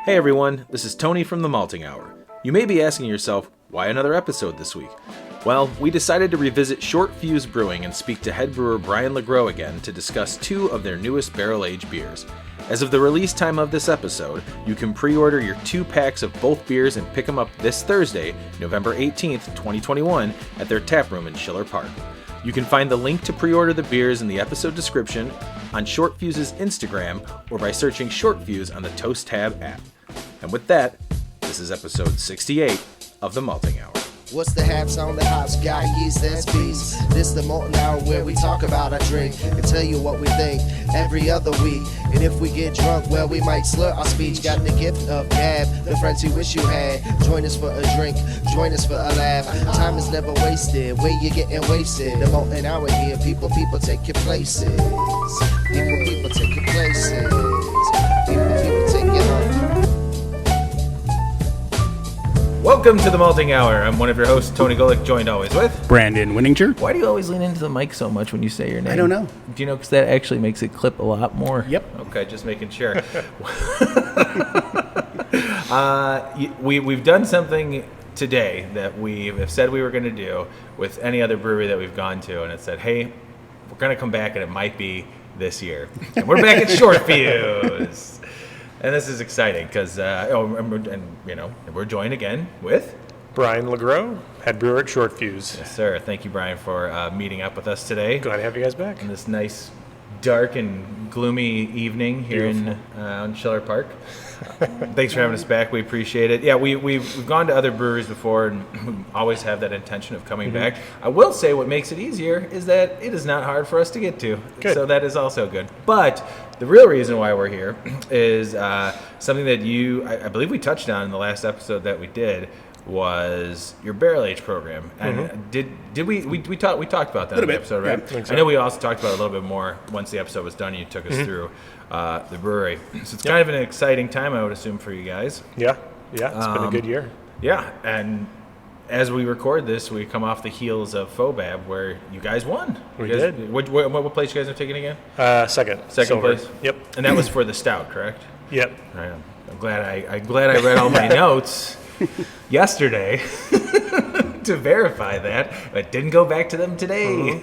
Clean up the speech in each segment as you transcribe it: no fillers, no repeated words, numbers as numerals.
Hey everyone, this is Tony from the Malting Hour. You may be asking yourself, why another episode this week? Well, we decided to revisit Short Fuse Brewing and speak to head brewer Brian Lagro again to discuss two of their newest barrel-aged beers. As of the release time of this episode, you can pre-order your 2 packs of both beers and pick them up this Thursday, November 18th, 2021, at their tap room in Schiller Park. You can find the link to pre-order the beers in the episode description, on Short Fuse's Instagram, or by searching Short Fuse on the Toast Tab app. And with that, this is episode 68 of the Malting Hour. What's the haps on the hops? Got yeast, that's bees. This the Malting Hour where we talk about our drink and tell you what we think every other week. And if we get drunk, well, we might slur our speech. Got the gift of gab, the friends you wish you had. Join us for a drink, join us for a laugh. Time is never wasted, where you getting wasted. The Malting Hour here, people take your places. People take your places. People take your home. Welcome to the Malting Hour. I'm one of your hosts, Tony Golick, joined always with Brandon Winninger. Why do you always lean into the mic so much when you say your name? I don't know. Do you know, because that actually makes it clip a lot more? Yep. Okay, just making sure. We've done something today that we have said we were going to do with any other brewery that we've gone to, and it said, hey, we're going to come back, and it might be this year. And we're back at Short Fuse. And this is exciting because, we're joined again with Brian Lagro, head brewer at Short Fuse. Yes, sir. Thank you, Brian, for meeting up with us today. Glad to have you guys back. On this nice, dark and gloomy evening here in Schiller Park. Thanks for having us back. We appreciate it. Yeah, we've gone to other breweries before and we always have that intention of coming back. I will say what makes it easier is that it is not hard for us to get to. Good. So that is also good. But the real reason why we're here is something that I believe we touched on in the last episode that we did, was your barrel age program. And did we talked about that in the episode, right? Yeah, I know we also talked about it a little bit more once the episode was done. You took us through the brewery, so it's kind of an exciting time, I would assume, for you guys. Yeah, it's been a good year. Yeah, and as we record this, we come off the heels of FOBAB, where you guys won. We did. What place you guys are taking again? Second Silver. Place. Yep. And that was for the stout, correct? Yep. Right. I'm glad I read all my notes yesterday to verify that, but didn't go back to them today.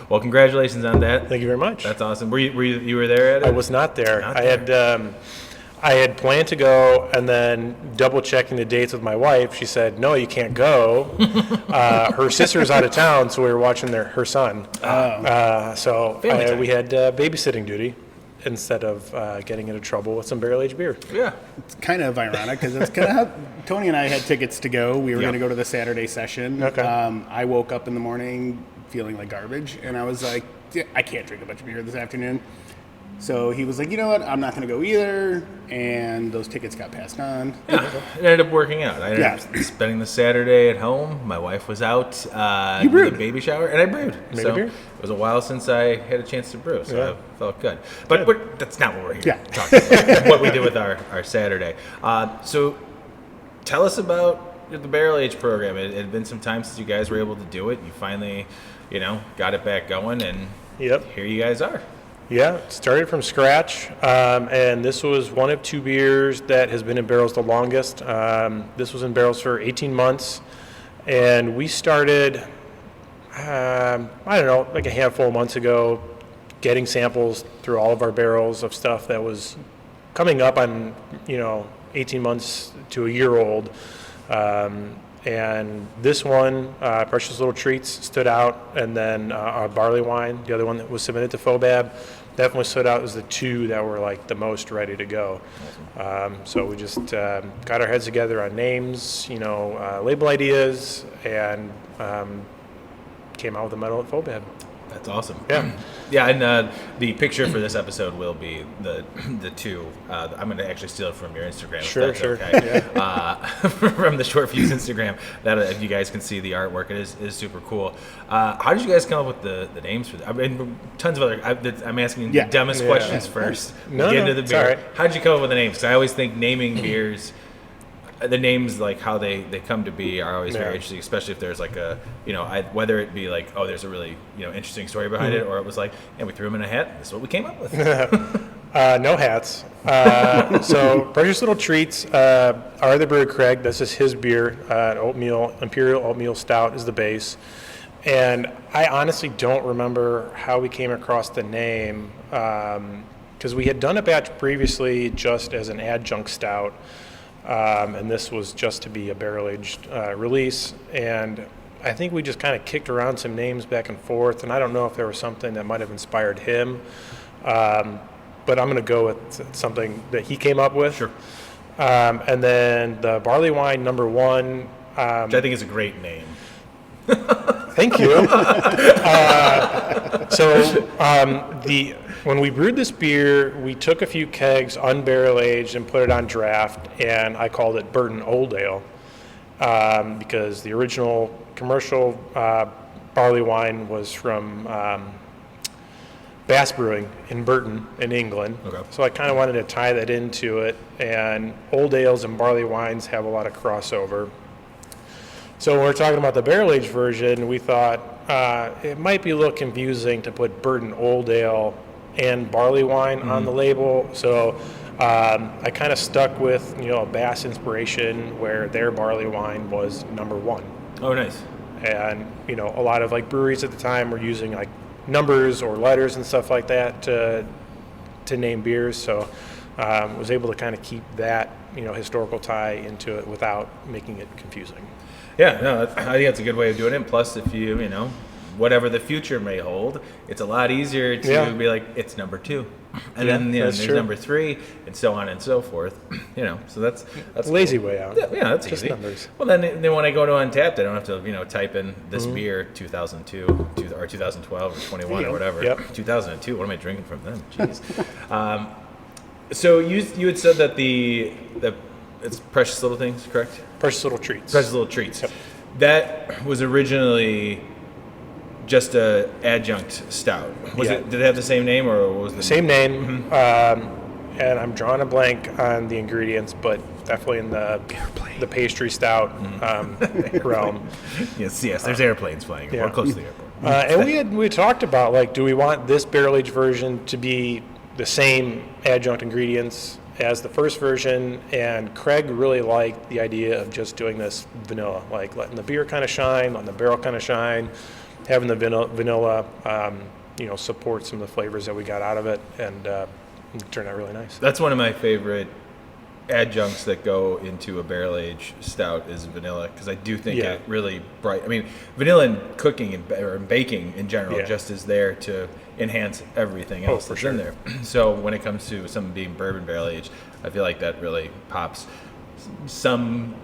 Well, congratulations on that. Thank you very much. That's awesome. You were there at it? I was not there. I had planned to go, and then double checking the dates with my wife, she said, "No, you can't go." Her sister's out of town, so we were watching her son. So we had babysitting duty instead of getting into trouble with some barrel-aged beer. Yeah. It's kind of ironic because it's kind of how Tony and I had tickets to go. We were going to go to the Saturday session. Okay. I woke up in the morning feeling like garbage, and I was like, I can't drink a bunch of beer this afternoon. So he was like, you know what, I'm not going to go either, and those tickets got passed on. Yeah, it ended up working out. I ended up spending the Saturday at home. My wife was out with a baby shower, and I brewed. Made a beer? It was a while since I had a chance to brew, so I felt good. But that's not what we're here talking about, what we did with our Saturday. So tell us about the barrel age program. It had been some time since you guys were able to do it. You finally, got it back going, and here you guys are. Yeah, it started from scratch, and this was one of 2 beers that has been in barrels the longest. This was in barrels for 18 months, and we started, like a handful of months ago, getting samples through all of our barrels of stuff that was coming up on, 18 months to a year old. And this one, Precious Little Treats, stood out, and then our Barleywine, the other one that was submitted to FOBAB, definitely stood out as the 2 that were like the most ready to go. So we just got our heads together on names, label ideas, and came out with a medal at FOBAB. That's awesome. Yeah. Yeah, and the picture for this episode will be the 2. I'm going to actually steal it from your Instagram. Sure. Okay. From the Short Fuse Instagram. That you guys can see the artwork. It is super cool. How did you guys come up with the names for that? I mean, tons of other. I'm asking the dumbest questions first. No, get into the beer. all right. How did you come up with the names? Because I always think naming beers the names, like how they come to be, are always Yeah. very interesting, especially if there's like a, whether it be like, oh, there's a really, interesting story behind it, or it was like, and we threw them in a hat. This is what we came up with. No hats. So Precious Little Treats, our other brewer, Craig, this is his beer. Imperial Oatmeal Stout is the base. And I honestly don't remember how we came across the name, because we had done a batch previously just as an adjunct stout. And this was just to be a barrel-aged release. And I think we just kind of kicked around some names back and forth, and I don't know if there was something that might have inspired him. But I'm going to go with something that he came up with. Sure. And then the Barleywine #1. Which I think is a great name. Thank you. When we brewed this beer, we took a few kegs, unbarrel aged, and put it on draft, and I called it Burton Old Ale because the original commercial barley wine was from Bass Brewing in Burton in England. Okay. So I kind of wanted to tie that into it, and old ales and barley wines have a lot of crossover. So when we're talking about the barrel-aged version, we thought it might be a little confusing to put Burton Old Ale and barley wine on the label. So I kind of stuck with, a Bass inspiration where their barley wine was #1. Oh, nice. And, a lot of like breweries at the time were using like numbers or letters and stuff like that to name beers. So was able to kind of keep that, historical tie into it without making it confusing. Yeah, no, I think that's a good way of doing it. And plus, if you, whatever the future may hold, it's a lot easier to be like, it's #2. And then, there's true. #3, and so on and so forth. So that's Lazy cool. way out. Yeah, that's Just easy. numbers. Well, then when I go to Untapped, I don't have to, type in this beer 2002 or 2012 or 21 or whatever. Yep. 2002. What am I drinking from them? Jeez. So you had said that it's Precious Little Things, correct? Precious Little Treats. Precious Little Treats. Yep. That was originally just a adjunct stout. Did it have the same name, or what was the Same name, and I'm drawing a blank on the ingredients, but definitely in the pastry stout realm. Yes, there's airplanes flying. Yeah. We're close to the airport. And we talked about, like, do we want this barrel-aged version to be the same adjunct ingredients as the first version? And Craig really liked the idea of just doing this vanilla, like letting the beer kind of shine, letting the barrel kind of shine, having the vanilla support some of the flavors that we got out of it, and it turned out really nice. That's one of my favorite adjuncts that go into a barrel-aged stout is vanilla, because I do think it really bright. I mean, vanilla in cooking or baking in general just is there to enhance everything else that's in there. So when it comes to something being bourbon barrel-aged, I feel like that really pops. Some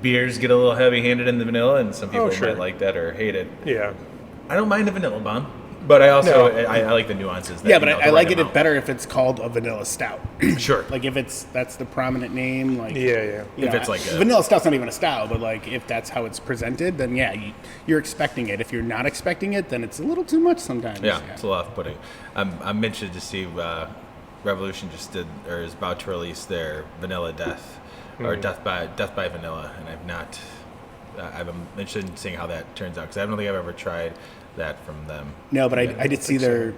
beers get a little heavy-handed in the vanilla, and some people might like that or hate it. Yeah. I don't mind a vanilla bomb, but I also I like the nuances. That, but I like it better if it's called a vanilla stout. Sure. Like if that's the prominent name. Like If it's like a vanilla stout's not even a stout, but like if that's how it's presented, then you're expecting it. If you're not expecting it, then it's a little too much sometimes. Yeah, it's a lot of pudding. I'm interested to see Revolution just did or is about to release their Vanilla Death or Death by Vanilla, and I've not. I'm interested in seeing how that turns out, because I don't think I've ever tried that from them. No, but I did see their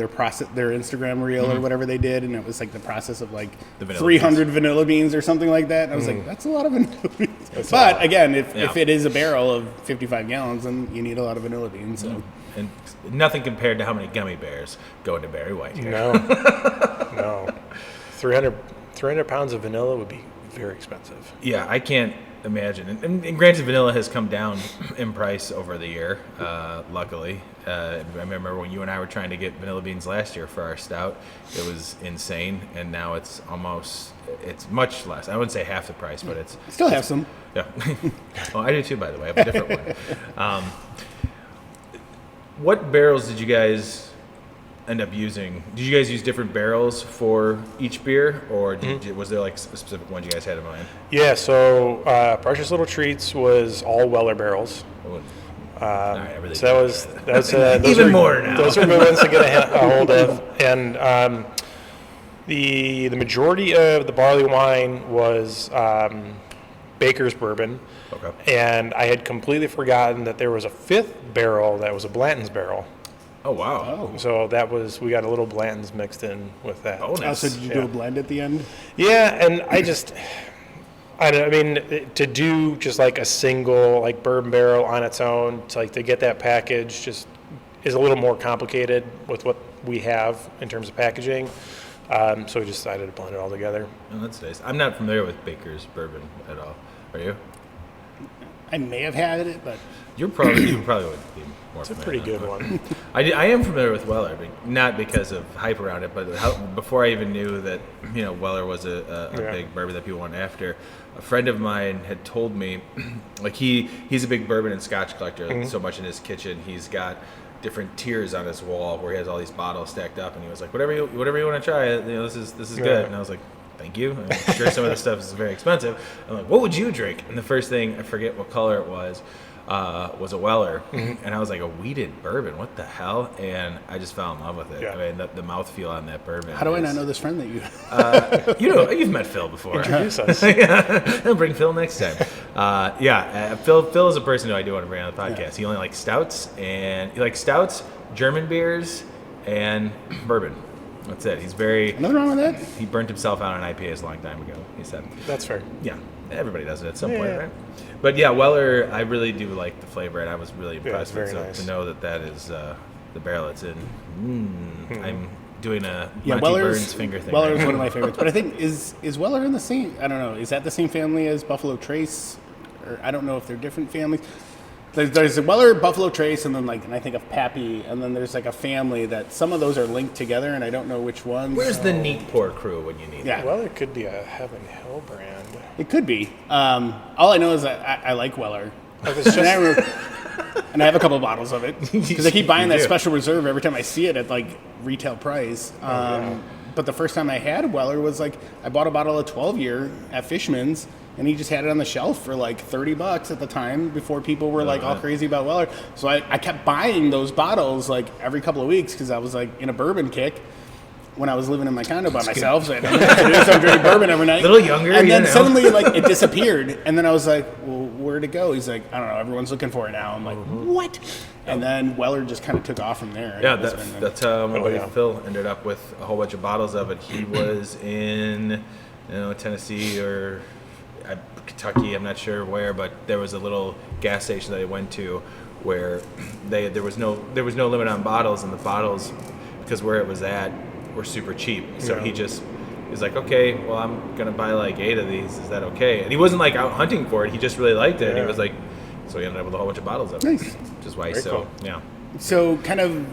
process, their Instagram reel or whatever they did, and it was like the process of like 300 vanilla beans or something like that. And I was like, that's a lot of vanilla beans. But again, if it is a barrel of 55 gallons, then you need a lot of vanilla beans. So. And nothing compared to how many gummy bears go into Barry White here. No. 300 pounds of vanilla would be very expensive. Yeah, I can't imagine. And granted, vanilla has come down in price over the year, luckily. I remember when you and I were trying to get vanilla beans last year for our stout, it was insane, and now it's much less. I wouldn't say half the price, but it's... Still have some. Yeah. Well, I do too, by the way. I have a different one. What barrels did you guys end up using? Did you guys use different barrels for each beer, or was there like a specific one you guys had in mind? Yeah, so Precious Little Treats was all Weller barrels. Right, So that was those even more now. Those are good ones to get a hold of, and the majority of the barley wine was Baker's bourbon. Okay. And I had completely forgotten that there was a 5th barrel that was a Blanton's barrel. Oh, wow. So we got a little Blanton's mixed in with that. Oh, nice. So did you do a blend at the end? Yeah, and I mean, to do just like a single like bourbon barrel on its own, to get that package just is a little more complicated with what we have in terms of packaging. So we just decided to blend it all together. Oh, that's nice. I'm not familiar with Baker's bourbon at all. Are you? I may have had it, but You probably would be more. It's a pretty good one. I am familiar with Weller, but not because of hype around it, but before I even knew that Weller was a big bourbon that people went after. A friend of mine had told me, like he's a big bourbon and Scotch collector. So much in his kitchen, he's got different tiers on his wall where he has all these bottles stacked up, and he was like, whatever you want to try, this is good. And I was like, thank you. I'm sure some of this stuff is very expensive. I'm like, what would you drink? And the first thing, I forget what color it was a Weller. And I was like, a wheated bourbon? What the hell? And I just fell in love with it. Yeah. I mean, the mouthfeel on that bourbon. how do I not know this friend that you You've met Phil before. Introduce us. I'll bring Phil next time. Phil is a person who I do want to bring on the podcast. Yeah. He only likes stouts, German beers, and bourbon. That's it. He's Nothing wrong with that? He burnt himself out on IPAs a long time ago, he said. That's fair. Yeah, everybody does it at some point, right? But yeah, Weller, I really do like the flavor, and I was really impressed very with it. nice. To know that is the barrel it's in. I'm doing a Yeah, Monty Burns finger thing. Weller right is now. one of my favorites. But I think is Weller in the same? I don't know. Is that the same family as Buffalo Trace? Or I don't know if they're different families. There's a Weller, Buffalo Trace, and then and I think of Pappy, and then there's like a family that some of those are linked together, and I don't know which ones. Where's the neat pour crew when you need Yeah. it? Well, it could be a Heaven Hill brand. It could be. All I know is that I like Weller. It's And I have a couple bottles of it because I keep buying You that do. special reserve every time I see it at retail price. But the first time I had Weller was I bought a bottle of 12-year at Fishman's, and he just had it on the shelf for $30 at the time before people were all crazy about Weller. So I kept buying those bottles every couple of weeks because I was in a bourbon kick when I was living in my condo by myself. So I didn't have to do, so I'm drinking bourbon every night. A little younger, and then you know. suddenly it disappeared, and then I was like, well, where'd it go? He's like, I don't know, everyone's looking for it now. I'm like, what? And then Weller just kind of took off from there. Yeah, that's how my buddy yeah. Phil ended up with a whole bunch of bottles of it. He was in Tennessee or Kentucky, I'm not sure where, but there was a little gas station that I went to where there was no limit on bottles, and the bottles, because where it was at, were super cheap. So he just is like, okay, well, I'm gonna buy 8 of these. Is that okay? And he wasn't out hunting for it. He just really liked it. And he was like, so he ended up with a whole bunch of bottles of it. Nice. Which is why Very cool. yeah. So kind of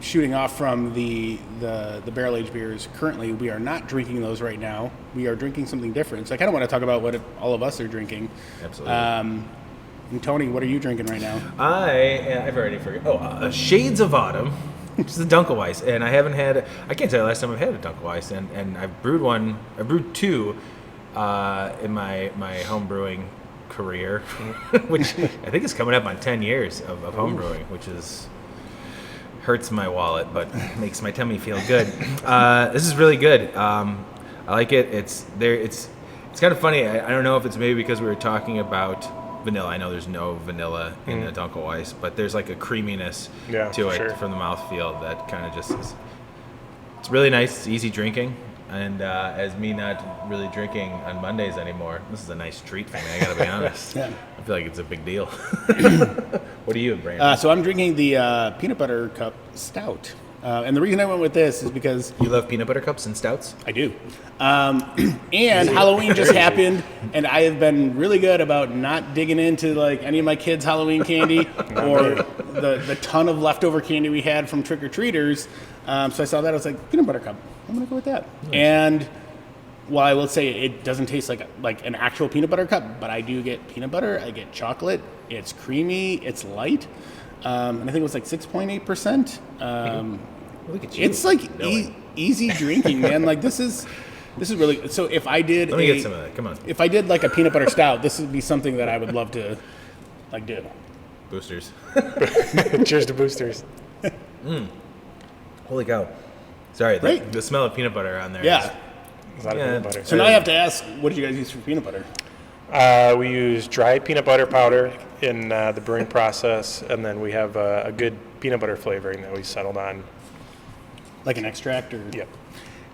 shooting off from the barrel aged beers, currently we are not drinking those right now. We are drinking something different. So I kind of want to talk about what all of us are drinking. Absolutely. And Tony, what are you drinking right now? I've already forgot. Shades of Autumn, which is a Dunkelweiss, and I can't tell you the last time I've had a Dunkelweiss, and I brewed 2 in my home brewing career, which I think is coming up on 10 years of home brewing, which hurts my wallet, but makes my tummy feel good. This is really good. I like it. It's kind of funny. I don't know if it's maybe because we were talking about vanilla. I know there's no vanilla in the Dunkelweiss, but there's a creaminess to it sure. from the mouthfeel that kind of just is. It's really nice. It's easy drinking. And as me not really drinking on Mondays anymore, this is a nice treat for me, I gotta be honest. Yeah. I feel like it's a big deal. What are you, Brandon? So I'm drinking the peanut butter cup stout. And the reason I went with this is because You love peanut butter cups and stouts? I do. And Halloween just happened, and I have been really good about not digging into any of my kids' Halloween candy or the ton of leftover candy we had from trick-or-treaters. So I saw that, I was like, peanut butter cup. I'm going to go with that. Nice. And while I will say it doesn't taste like an actual peanut butter cup, but I do get peanut butter, I get chocolate, it's creamy, it's light. And I think it was 6.8%. Look at you. It's easy drinking, man. This is really. So if I did, Let me get some of that. Come on. If I did a peanut butter stout, this would be something that I would love to do. Boosters. Cheers to boosters. Holy cow. Sorry, Right. the smell of peanut butter on there. Yeah. There's a lot of peanut butter. So now I have to ask, what do you guys use for peanut butter? We use dried peanut butter powder in the brewing process, and then we have a good peanut butter flavoring that we settled on. Like an extract or? Yep.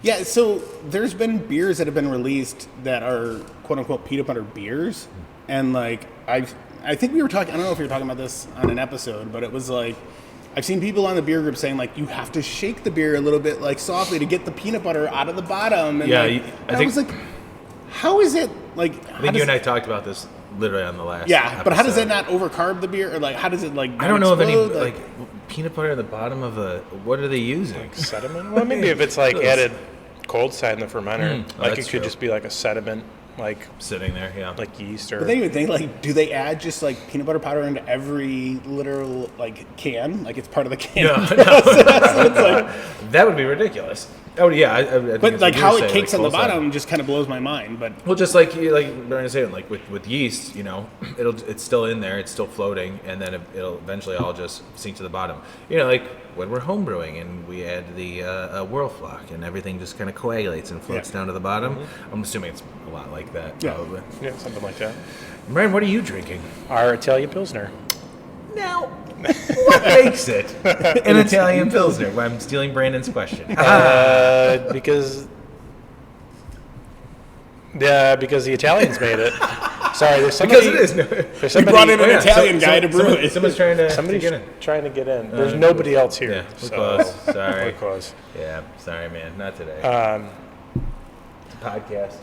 Yeah, so there's been beers that have been released that are quote-unquote peanut butter beers. And, like, I think we were talking, I don't know if we were talking about this on an episode, but it was like, I've seen people on the beer group saying, like, you have to shake the beer a little bit, like, softly to get the peanut butter out of the bottom. And, Yeah, like, I think- was like, how is it, like... I think you and I talked about this literally on the last Yeah, but how does that episode. not overcarb the beer? Or, like, how does it, like, I don't know of any, explode? like, peanut butter at the bottom of a... What are they using? Sediment? Well, maybe if it's, like, added cold side in the fermenter. Like, it that's could true. just be, like, a sediment, like Sitting there, yeah. like yeast or... But then you would think, like, do they add just, like, peanut butter powder into every literal, like, can? Like, it's part of the can That would be ridiculous. Oh yeah, I think But it's like what how you it were saying, cakes like on the full side. bottom just kind of blows my mind. But Well, just like Brian was saying, like with yeast, you know, it's still in there, it's still floating, and then it'll eventually all just sink to the bottom. You know, like when we're home brewing and we add the whirlflock and everything just kind of coagulates and floats down to the bottom. I'm assuming it's a lot like that. Yeah. Probably. Yeah, something like that. Brian, what are you drinking? Our Italian Pilsner. Now, what makes it an Italian Pilsner? Well, I'm stealing Brandon's question. Because the Italians made it. Sorry, there's somebody... Because it is. There's we somebody, brought in an Italian guy to brew someone, it. Someone's trying to Somebody's get in. trying to get in. There's nobody else here. Yeah, we're so close. Sorry. We're close. Yeah, sorry, man. Not today. It's a podcast.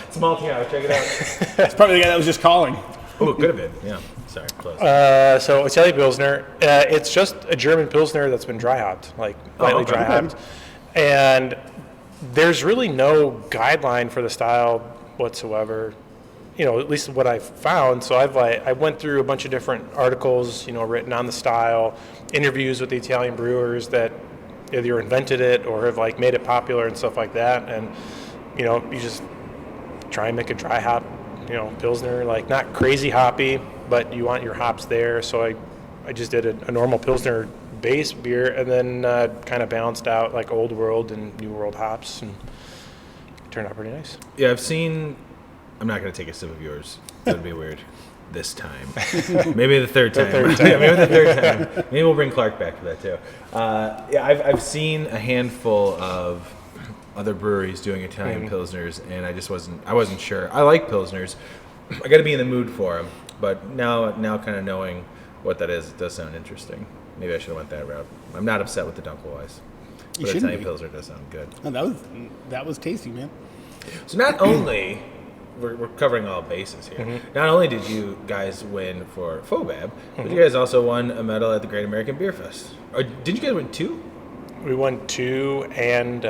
It's a multi-hour. Check it out. That's probably the guy that was just calling. Oh, it could have been. Yeah. Sorry. Close. So Italian Pilsner, it's just a German Pilsner that's been dry hopped, like lightly okay. dry hopped. And there's really no guideline for the style whatsoever, you know, at least what I've found. So I went through a bunch of different articles, you know, written on the style, interviews with the Italian brewers that either invented it or have like made it popular and stuff like that. And, you know, you just try and make a dry hop, you know, Pilsner, like not crazy hoppy, but you want your hops there. So I just did a normal Pilsner base beer and then kind of balanced out like old world and new world hops, and it turned out pretty nice. Yeah, I've seen. I'm not going to take a sip of yours. That would be weird. This time, maybe the third time. Yeah, maybe the third time. Maybe we'll bring Clark back for that too. Yeah, I've seen a handful of other breweries doing Italian Pilsners, and I wasn't sure. I like Pilsners. I got to be in the mood for them, but now kind of knowing what that is, it does sound interesting. Maybe I should have went that route. I'm not upset with the Dunkelweiss, but shouldn't Italian be. Pilsner does sound good. Oh, that was tasty, man. So not only we're covering all bases here. Not only did you guys win for FOBAB, but you guys also won a medal at the Great American Beer Fest. Or did you guys win 2? We won 2 and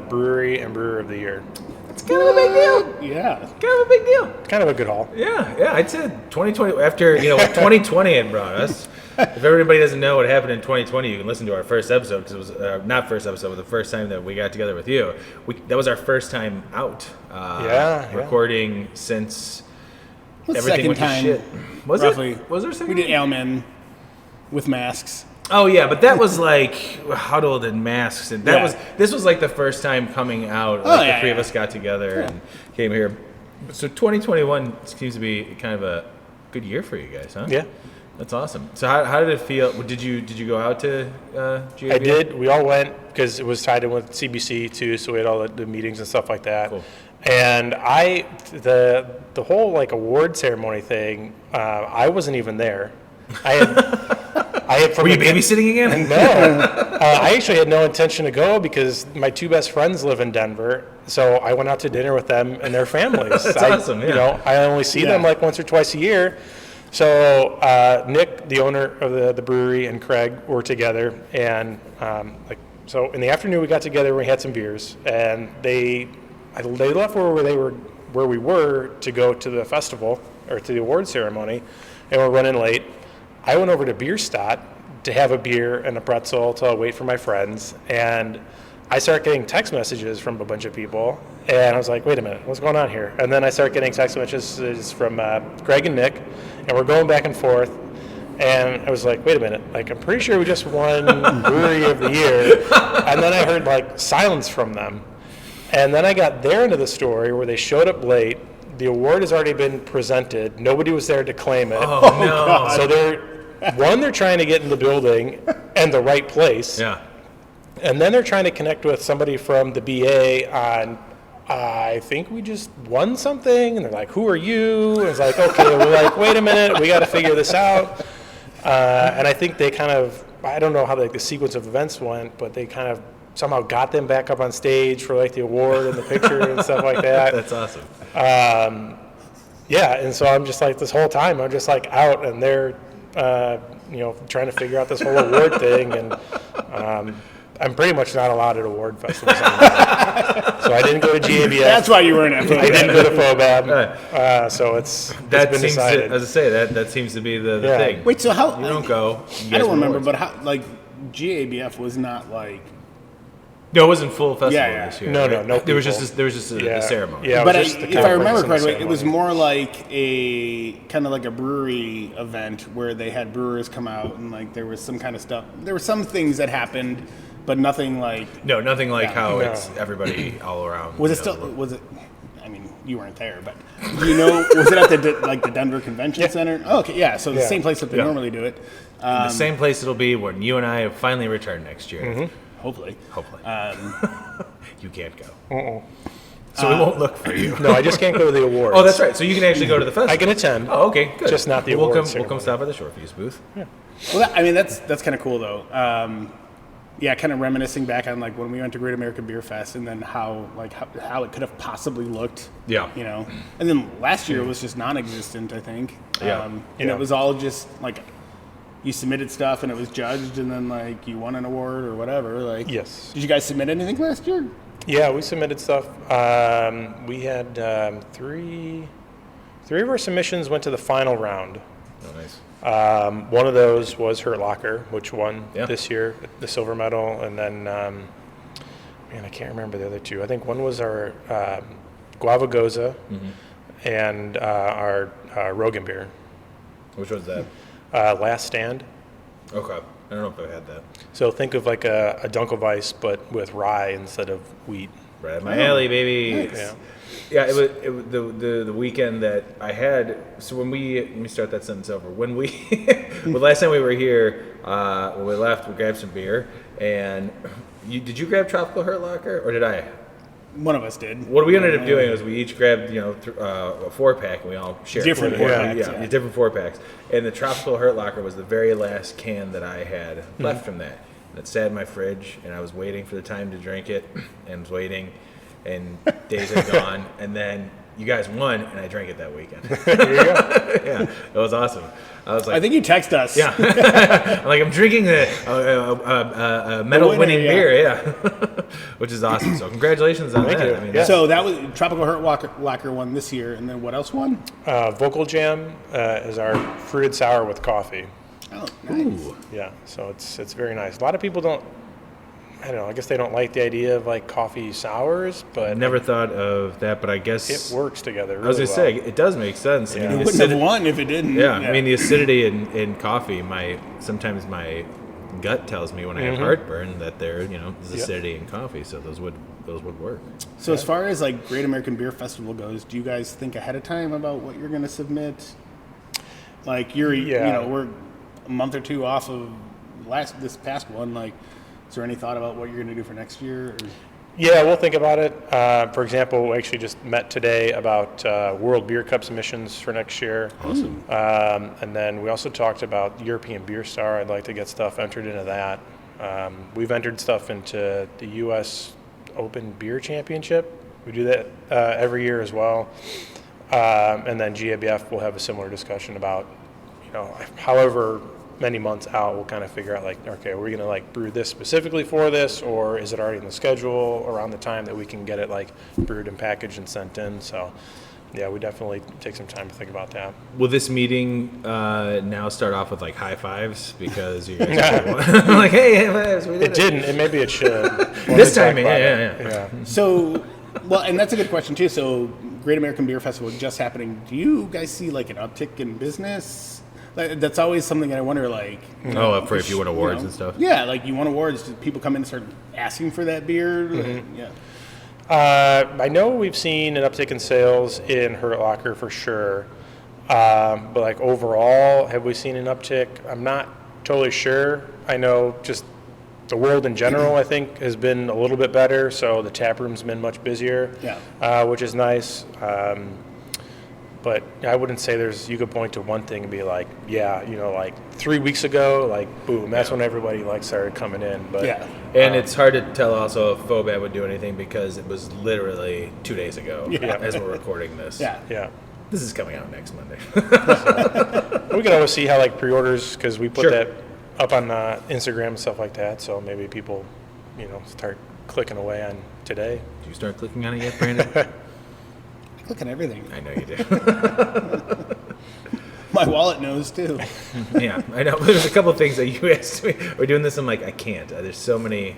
brewery and brewer of the year. It's kind of a big deal. Yeah. Kind of a big deal. Kind of a good haul. Yeah. I'd say 2020, after, what 2020 had brought us. If everybody doesn't know what happened in 2020, you can listen to our first episode, because it was not first episode, but the first time that we got together with you. That was our first time out. Recording since everything went to shit. Was roughly. it? Was there a second? We did Ailman with masks. Oh yeah, but that was like huddled in masks, and this was like the first time coming out. Like the three of us got together and came here. So 2021 seems to be kind of a good year for you guys, huh? Yeah. That's awesome. So how did it feel? Did you go out to GABF? I did. We all went because it was tied in with CBC too, so we had all the meetings and stuff like that. Cool. And the whole like award ceremony thing, I wasn't even there. I had Were you babysitting again? No, I actually had no intention to go because my 2 best friends live in Denver, so I went out to dinner with them and their families. That's awesome. Yeah. You know, I only see them like once or twice a year. So Nick, the owner of the brewery, and Craig were together, and so in the afternoon we got together and we had some beers, and they left where we were to go to the festival or to the award ceremony, and we're running late. I went over to Bierstadt to have a beer and a pretzel to wait for my friends, and I started getting text messages from a bunch of people, and I was like, wait a minute, what's going on here? And then I started getting text messages from Greg and Nick, and we're going back and forth, and I was like, wait a minute, like I'm pretty sure we just won Brewery of the Year, and then I heard like silence from them, And then I got their end of the story where they showed up late. The award has already been presented. Nobody was there to claim it. Oh, no. So they're trying to get in the building and the right place. Yeah. And then they're trying to connect with somebody from the BA on, I think we just won something. And they're like, who are you? And it's like, okay, we're like, wait a minute, we got to figure this out. And I think they kind of, I don't know how the sequence of events went, but they kind of somehow got them back up on stage for like the award and the picture and stuff like that. That's awesome. Yeah, and so I'm just like, this whole time, I'm just like out, and they're, trying to figure out this whole award thing, and I'm pretty much not allowed at award festivals anymore. So I didn't go to GABF. That's why you weren't at FOBAB. I didn't go to FOBAB. So it's been decided. As I say, that seems to be the thing. Wait, so how? You don't go. I don't remember, but how? Like GABF was not like. No, it wasn't full festival Yeah. this year. No. There was just a ceremony. Yeah, But it was just the if I remember conference and the correctly, it was ceremony. more like a kind of like a brewery event where they had brewers come out and like there was some kind of stuff. There were some things that happened, but nothing like. No, nothing like how No. it's everybody all around. Was it still? Was it? I mean, you weren't there, but do you know? Was it at the Denver Convention Center? Oh, okay, yeah. So the Yeah. same place that they normally do it. the same place it'll be when you and I finally return next year. Hopefully. You can't go. So we won't look for you. No, I just can't go to the awards. Oh, that's right. So you can actually go to the festival. I can attend. Oh, okay, good. Just not the we'll awards come. We'll come ceremony. stop at the Short Fuse booth. Yeah. Well, that's kind of cool though. Kind of reminiscing back on like when we went to Great American Beer Fest and then how it could have possibly looked. Yeah. You know, and then last year it was just non-existent, I think. Yeah. And Yeah. it was all just like you submitted stuff and it was judged and then like you won an award or whatever. Like. Yes. Did you guys submit anything last year? Yeah, we submitted stuff. We had three of our submissions went to the final round. Oh, nice. One of those was Hurt Locker, which won Yeah. this year, the silver medal, and then I can't remember the other two. I think one was our Guava Goza and our Rogan beer. Which was that? Last Stand. Okay. I don't know if I had that. So think of like a Dunkelweiss, but with rye instead of wheat. Right at my alley, baby. Yeah. Yeah, it was the weekend that I had. So when let me start that sentence over. When well, last time we were here, when we left, we grabbed some beer, and did you grab Tropical Hurt Locker, or did I? One of us did. What we ended up doing was we each grabbed, a 4-pack, and we all shared Different 4-packs, yeah. different 4-packs. And the Tropical Hurt Locker was the very last can that I had left from that. And it sat in my fridge, and I was waiting for the time to drink it, and was waiting, and days had gone, and then you guys won, and I drank it that weekend. There you go. Yeah, it was awesome. I was like, I think you text us. yeah, I'm drinking a medal-winning beer, yeah, which is awesome. So congratulations on Thank that. you. I mean, Yeah. So that was Tropical Hurt Locker won this year, and then what else won? Vocal Jam is our fruited sour with coffee. Oh, nice. Yeah, so it's very nice. A lot of people don't. I don't know. I guess they don't like the idea of like coffee sours, but I never thought of that, but I guess it works together. Really I was gonna well. say it does make sense. Yeah. I mean, You the wouldn't have acidity, won if it didn't. yeah, I mean the acidity in coffee. Sometimes my gut tells me when I have heartburn that there's acidity in coffee, so those would work. So as far as like Great American Beer Festival goes, do you guys think ahead of time about what you're going to submit? Like we're a month or two off of this past one. Like, is there any thought about what you're going to do for next year? Or? Yeah, we'll think about it. For example, we actually just met today about World Beer Cup submissions for next year. Awesome. And then we also talked about European Beer Star. I'd like to get stuff entered into that. We've entered stuff into the U.S. Open Beer Championship. We do that every year as well. And then GABF will have a similar discussion about, however many months out, we'll kind of figure out like, okay, are we going to like brew this specifically for this, or is it already in the schedule around the time that we can get it like brewed and packaged and sent in? So yeah, we definitely take some time to think about that. Will this meeting now start off with like high fives because you guys like, hey, high fives, we did It didn't, and maybe it should. this time? Yeah. So, well, and that's a good question too. So Great American Beer Festival just happening. Do you guys see like an uptick in business? That's always something that I wonder, like... For if you win awards and stuff? Yeah, like you won awards, do people come in and start asking for that beer? Yeah. I know we've seen an uptick in sales in Hurt Locker for sure. But like overall, have we seen an uptick? I'm not totally sure. I know just the world in general, I think, has been a little bit better. So the tap room's been much busier, which is nice. But I wouldn't say you could point to one thing and be like, like 3 weeks ago, like boom, that's when everybody like started coming in. But and it's hard to tell also if FOBAB would do anything because it was literally 2 days ago as we're recording this. Yeah. This is coming out next Monday. We can always see how like pre-orders, because we put that up on Instagram and stuff like that. So maybe people, start clicking away on today. Did you start clicking on it yet, Brandon? I click on everything. I know you do. My wallet knows too. Yeah, I know. There's a couple of things that you asked me. We're doing this. I'm like, I can't. There's so many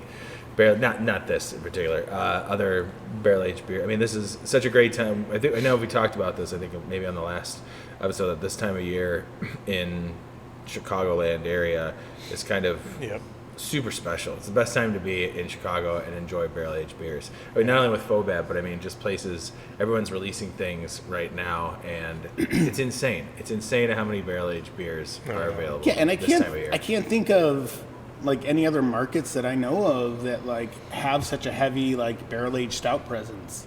not this in particular. Other barrel aged beer. I mean, this is such a great time. I know we talked about this. I think maybe on the last episode. At this time of year in Chicagoland area is kind of super special. It's the best time to be in Chicago and enjoy barrel aged beers. I mean, not only with FOBAB, but I mean just places. Everyone's releasing things right now, and it's insane. It's insane how many barrel aged beers are available. Yeah, and this time of year. I can't think of like any other markets that I know of that like have such a heavy like barrel aged stout presence.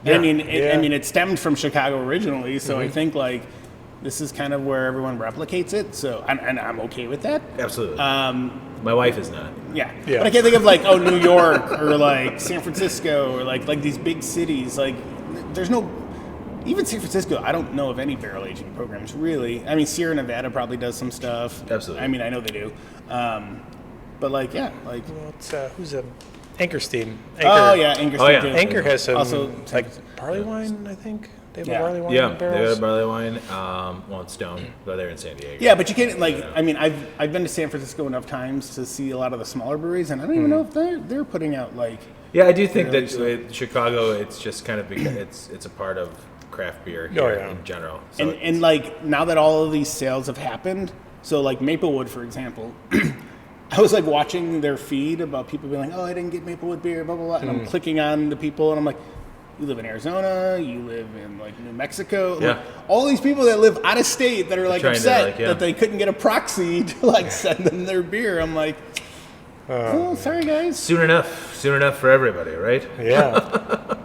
Yeah. I mean, it stemmed from Chicago originally, so I think like this is kind of where everyone replicates it. So, and I'm okay with that. Absolutely. My wife is not. Yeah. But I can't think of like New York or like San Francisco or like these big cities. Like there's no. Even San Francisco, I don't know of any barrel aging programs really. I mean, Sierra Nevada probably does some stuff. Absolutely. I mean, I know they do. But like, well, it's who's a Anchor's team? Anchor's team too. Anchor has some also like Barleywine, I think. They have a Barleywine Yeah, in they barrels. got a Barleywine. Well, it's Stone, but they're in San Diego. Yeah, but you can't I mean, I've been to San Francisco enough times to see a lot of the smaller breweries, and I don't even know if they're putting out like. Yeah, I do think that with Chicago, it's just kind of because it's a part of craft beer here in general. So and like now that all of these sales have happened, so like Maplewood, for example. I was like watching their feed about people being like, "Oh, I didn't get Maplewood beer," blah blah blah, and I'm clicking on the people, and I'm like, "You live in Arizona, you live in like New Mexico, like, all these people that live out of state that are like upset that they couldn't get a proxy to like send them their beer." I'm like, "Oh, sorry guys." Soon enough for everybody, right? Yeah.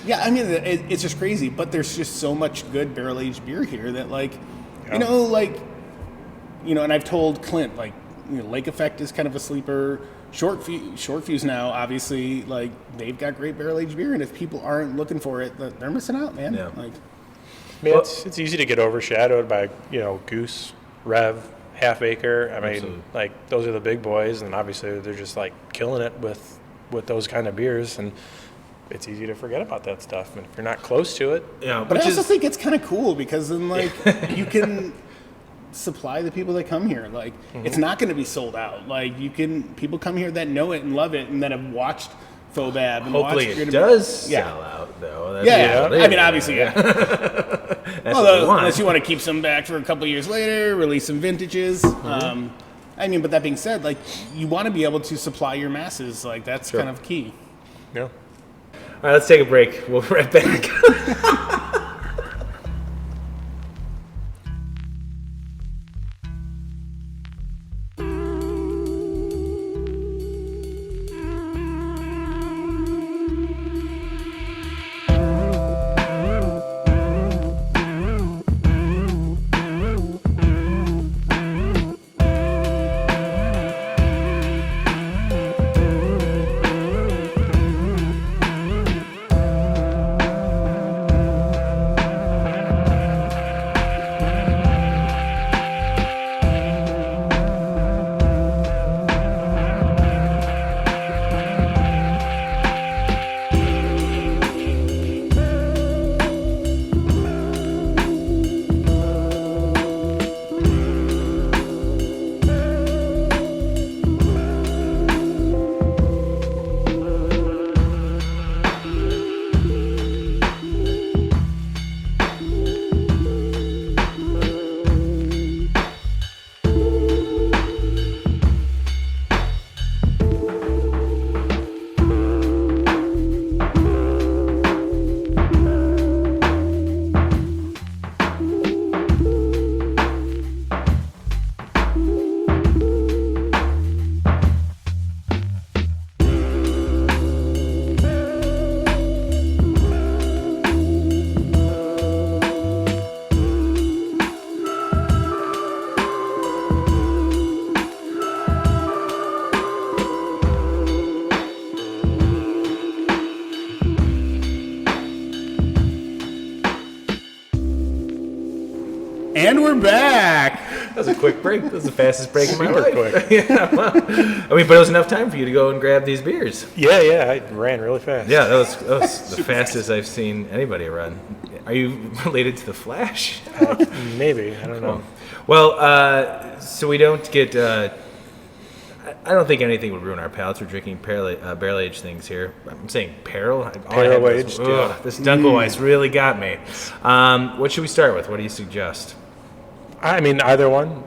Yeah, I mean, it's just crazy, but there's just so much good barrel aged beer here that like, and I've told Clint like. Lake Effect is kind of a sleeper. Short Fuse now, obviously, like they've got great barrel aged beer, and if people aren't looking for it, they're missing out, man. Yeah. Like, It's easy to get overshadowed by Goose, Rev, Half Acre. I mean, like those are the big boys, and obviously they're just like killing it with those kind of beers, and it's easy to forget about that stuff. And if you're not close to it, but I also think it's kind of cool because then like you can. Supply the people that come here. Like it's not going to be sold out. Like people come here that know it and love it and that have watched FOBAB. And hopefully it does sell out though. That's I mean, obviously, unless you want to keep some back for a couple years later, release some vintages. I mean, but that being said, like you want to be able to supply your masses. Like that's kind of key. Yeah. All right, let's take a break. We'll be right back. And we're back. That was a quick break. That was the fastest break in my Super life. quick. Yeah, well, I mean, but it was enough time for you to go and grab these beers. Yeah, I ran really fast. Yeah, that was the fastest I've seen anybody run. Are you related to the Flash? Maybe. I don't know. Well, so we don't get... I don't think anything would ruin our palates. We're drinking barrel-aged things here. I'm saying barrel? Barrel-aged, yeah. This Dunkelweiss really got me. What should we start with? What do you suggest? I mean, either one.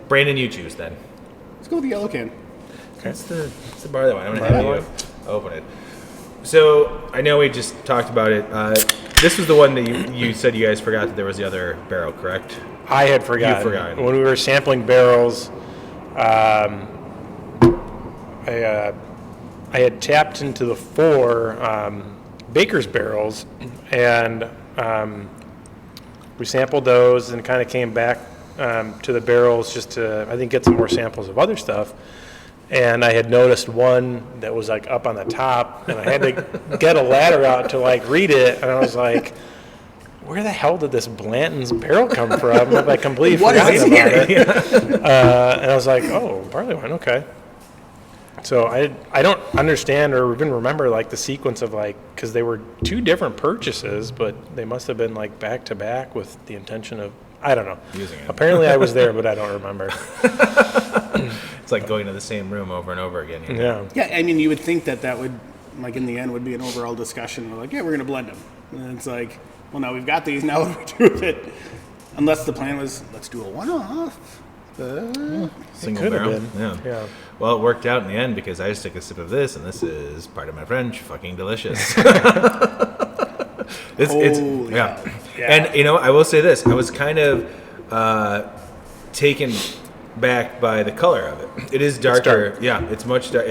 Brandon, you choose then. Let's go with the yellow can. Okay. It's the barley wine. I'm going to have you open it. So I know we just talked about it. This was the one that you said you guys forgot that there was the other barrel, correct? I had forgotten. You forgot. When we were sampling barrels, I had tapped into the 4 Baker's barrels, and we sampled those and kind of came back to the barrels just to, I think, get some more samples of other stuff. And I had noticed one that was like up on the top, and I had to get a ladder out to like read it, and I was like, where the hell did this Blanton's barrel come from? I completely forgot about it. And I was like, oh, barley wine, okay. So I don't understand or even remember like the sequence of like, because they were 2 different purchases, but they must have been like back to back with the intention of, I don't know. Using it. Apparently I was there, but I don't remember. It's like going to the same room over and over again. You Yeah. Yeah, I mean, you would think that would, like in the end, would be an overall discussion. We're like, yeah, we're going to blend them. And it's like, well, now we've got these, now what do we do with it? Unless the plan was, let's do a one-off. Single could have barrel. been. Yeah. Well, it worked out in the end because I just took a sip of this, and this is, pardon my French, fucking delicious. Holy yeah. hell. And you know, I will say this: I was kind of taken back by the color of it. It is darker. It's dark. Yeah, it's much dark.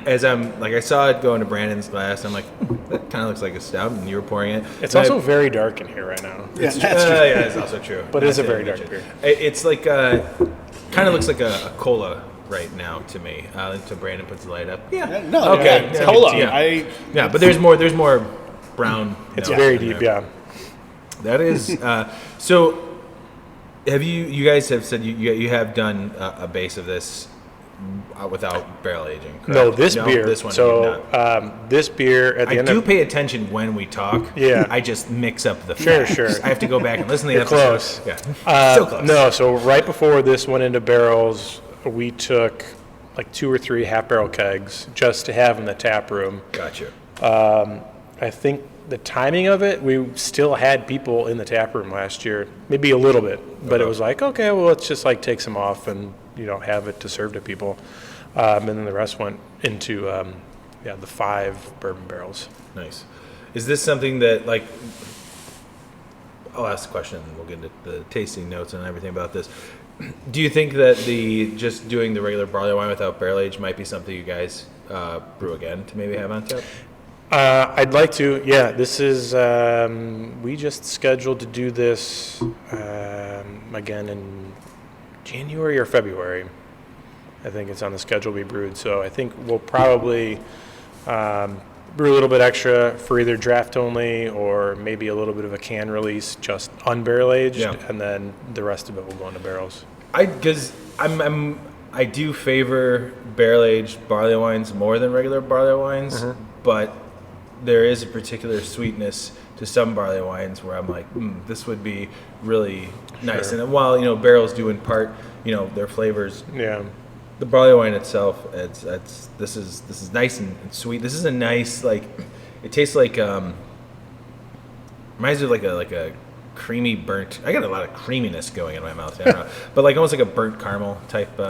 As I'm like, I saw it go into Brandon's glass. I'm like, that kind of looks like a stout, and you were pouring it. It's also very dark in here right now. Yeah, that's true. Yeah, it's also true. But it is a very Not to dark mention. beer. It's like kind of looks like a cola right now to me. Until Brandon puts the light up. Yeah. No, Okay. yeah, it's Yeah. cola. Yeah. Yeah, but there's more brown. It's notes very in deep, there. yeah. That is so. Have you guys have said you have done a base of this without barrel aging? Correct? No, this beer. This one. So this beer at the I end do of pay attention when we talk. Yeah. I just mix up the Sure, facts. sure. I have to go back and listen to the You're episode. close. Yeah. Still close. No, so right before this went into barrels, we took like 2 or 3 half barrel kegs just to have in the tap room. Gotcha. I think the timing of it, we still had people in the tap room last year, maybe a little bit, but it was like, okay, well, let's just like take some off and have it to serve to people, and then the rest went into the 5 bourbon barrels. Nice. Is this something that like? I'll ask the question and we'll get into the tasting notes and everything about this. Do you think that just doing the regular barley wine without barrel age might be something you guys brew again to maybe have on tap? I'd like to. Yeah, this is. We just scheduled to do this again in January or February. I think it's on the schedule to be brewed. So I think we'll probably brew a little bit extra for either draft only or maybe a little bit of a can release, just unbarrel aged, and then the rest of it will go into barrels. I do favor barrel aged barley wines more than regular barley wines, but there is a particular sweetness to some barley wines where I'm like, this would be really nice. Sure. And while barrels do impart their flavors, Yeah. the barley wine itself, this is nice and sweet. This is a nice it tastes like reminds me of like a creamy burnt. I got a lot of creaminess going in my mouth, I don't know. But like almost like a burnt caramel type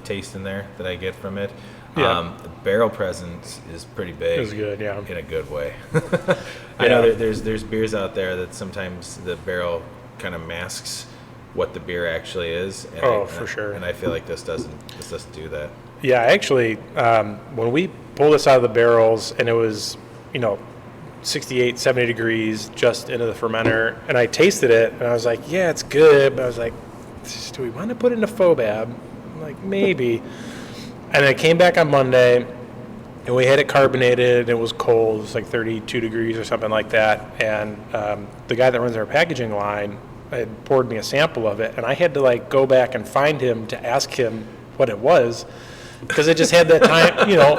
taste in there that I get from it. Yeah. The barrel presence is pretty big. It was good, yeah. In a good way. I know there's beers out there that sometimes the barrel kind of masks what the beer actually is. And for sure. And I feel like this doesn't do that. Yeah, actually, when we pulled this out of the barrels and it was, 68, 70 degrees just into the fermenter, and I tasted it and I was like, yeah, it's good, but I was like, do we want to put it in a FOBAB? I'm like, maybe. And I came back on Monday and we had it carbonated. It was cold. It was like 32 degrees or something like that. And the guy that runs our packaging line had poured me a sample of it, and I had to like go back and find him to ask him what it was, because it just had that time.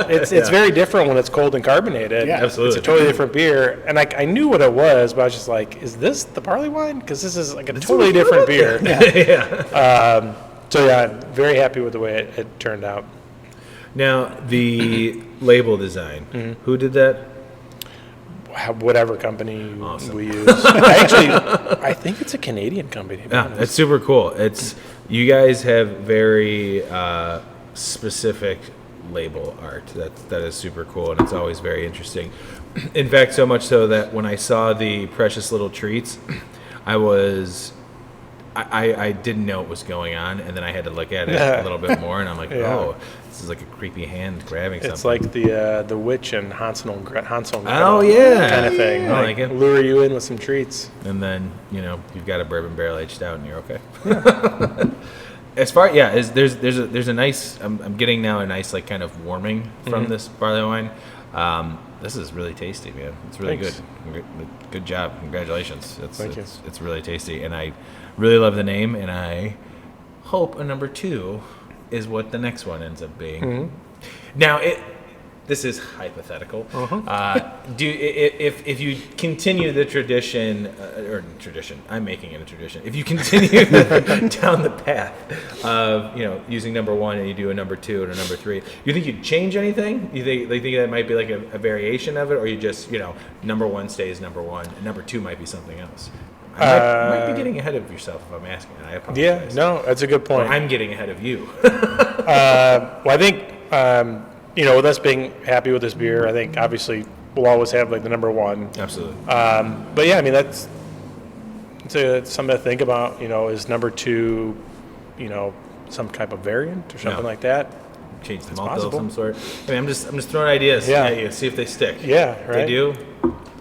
It's very different when it's cold and carbonated. Yeah, absolutely. It's a totally different beer, and I knew what it was, but I was just like, is this the Barleywine? Because this is like a totally different beer. So yeah, I'm very happy with the way it turned out. Now, the label design, who did that? Whatever company we use. I think it's a Canadian company. Yeah, it's super cool. You guys have very specific label art. That is super cool, and it's always very interesting. In fact, so much so that when I saw the Precious Little Treats, I didn't know what was going on, and then I had to look at it a little bit more, and I'm like, oh, this is like a creepy hand grabbing something. It's like the witch and Hansel and Gretel kind of thing. I like it. Lure you in with some treats. And then, you've got a bourbon barrel aged stout, and you're okay. As far, there's a nice, I'm getting now a nice, like, kind of warming from this barley wine. This is really tasty, man. It's really Thanks. good. Good job. Congratulations. Thank you. It's really tasty, and I really love the name, and I hope a number 2 is what the next one ends up being. Now, this is hypothetical. If you continue the tradition, I'm making it a tradition. If you continue down the path of using number 1 and you do a number 2 and a number 3, you think you'd change anything? You think that might be like a variation of it, or you just number 1 stays number 1 and number 2 might be something else? I might be getting ahead of yourself if I'm asking. I apologize. Yeah, no, that's a good point. Or I'm getting ahead of you. Well, I think with us being happy with this beer, I think obviously we'll always have like the number 1. Absolutely. But yeah, I mean it's something to think about. Is number 2, some type of variant or something like that? Change the malt bill of some sort. I mean, I'm just throwing ideas at you, see if they stick. Yeah, right. If they do,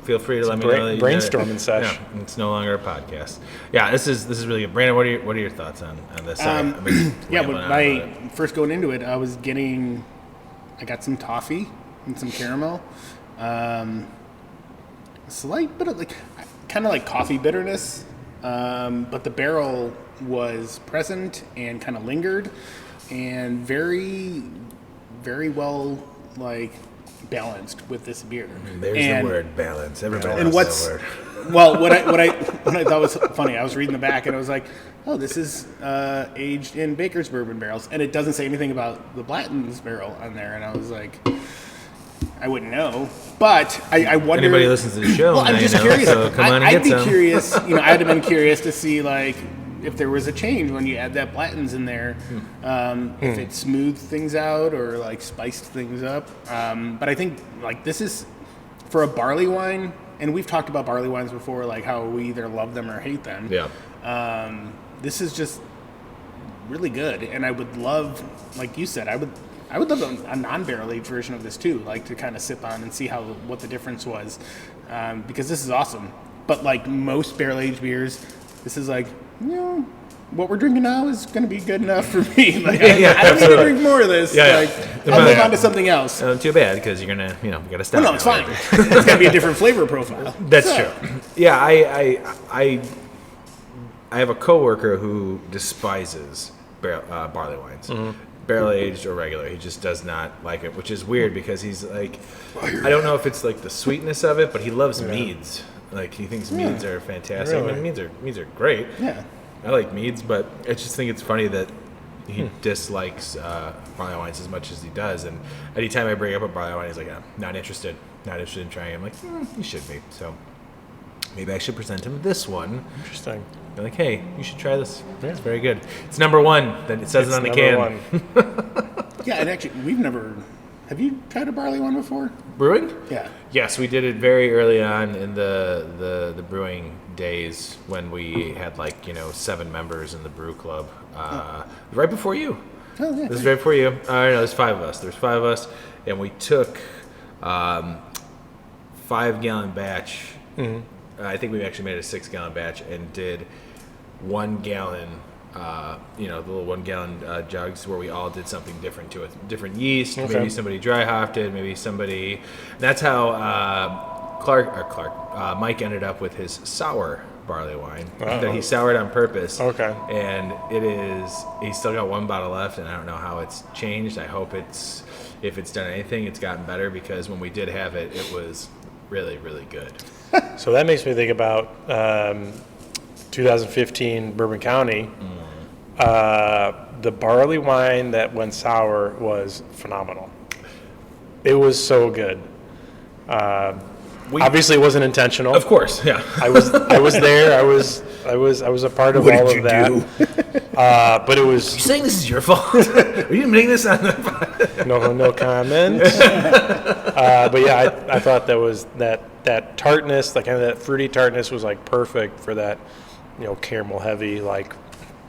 feel free to let me know. Brainstorming sesh. No, it's no longer a podcast. Yeah, this is really good. Brandon, what are your thoughts on this? When first going into it, I got some toffee and some caramel. Slight bit of kind of like coffee bitterness, but the barrel was present and kind of lingered, and very, very well balanced with this beer. There's the word balance. Everybody and loves that word. Well, what I thought was funny, I was reading the back and I was like, oh, this is aged in Baker's bourbon barrels, and it doesn't say anything about the Blanton's barrel on there, and I was like, I wouldn't know, but I wonder. Anybody listens to the show? Well, I'm just curious. So come on and I'd get be some. curious. I'd have been curious to see if there was a change when you add that Blanton's in there, if it smoothed things out or spiced things up. But I think this is for a barley wine, and we've talked about barley wines before, how we either love them or hate them. Yeah. This is just really good, and I would love, like you said, I would love a non-barrel aged version of this too, to kind of sip on and see what the difference was, because this is awesome. But most barrel aged beers, this is what we're drinking now is going to be good enough for me. I don't need to drink more of this. I'll move on to something else. Too bad, because you're gonna, you gotta stop. Well, no, it's fine. It's got to be a different flavor profile. That's true. Yeah, I have a coworker who despises barley wines, barrel aged or regular. He just does not like it, which is weird because he's I don't know if it's the sweetness of it, but he loves meads. He thinks meads are fantastic. Really? I mean, meads are great. Yeah. I like meads, but I just think it's funny that he dislikes barley wines as much as he does. And anytime I bring up a barley wine, he's like, I'm not interested in trying it. I'm like, you should be. So maybe I should present him this one. Interesting. Be like, hey, you should try this. Yeah. It's very good. It's number 1. Then it says it on the can. Yeah, and actually, have you tried a barley one before? Brewing? Yeah. Yes, we did it very early on in the brewing days when we had 7 members in the brew club. Right before you. Oh, yeah. This is right before you. No, there's 5 of us. There's 5 of us, and we took 5-gallon batch. I think we actually made a 6-gallon batch and did 1 gallon. The little 1-gallon jugs where we all did something different to it. Different yeast. Okay. Maybe somebody dry hopped it. Maybe somebody. That's how Myke ended up with his sour Barleywine that he soured on purpose. Okay. And he's still got one bottle left, and I don't know how it's changed. I hope if it's done anything, it's gotten better, because when we did have it, it was really, really good. So that makes me think about 2015 Bourbon County. The barley wine that went sour was phenomenal. It was so good. Obviously, it wasn't intentional. Of course, yeah. I was there. I was a part of all of that. But it was. You're saying this is your fault? Are you admitting this on the? No comment. But yeah, I thought that tartness, like kind of that fruity tartness, was like perfect for that, caramel heavy, like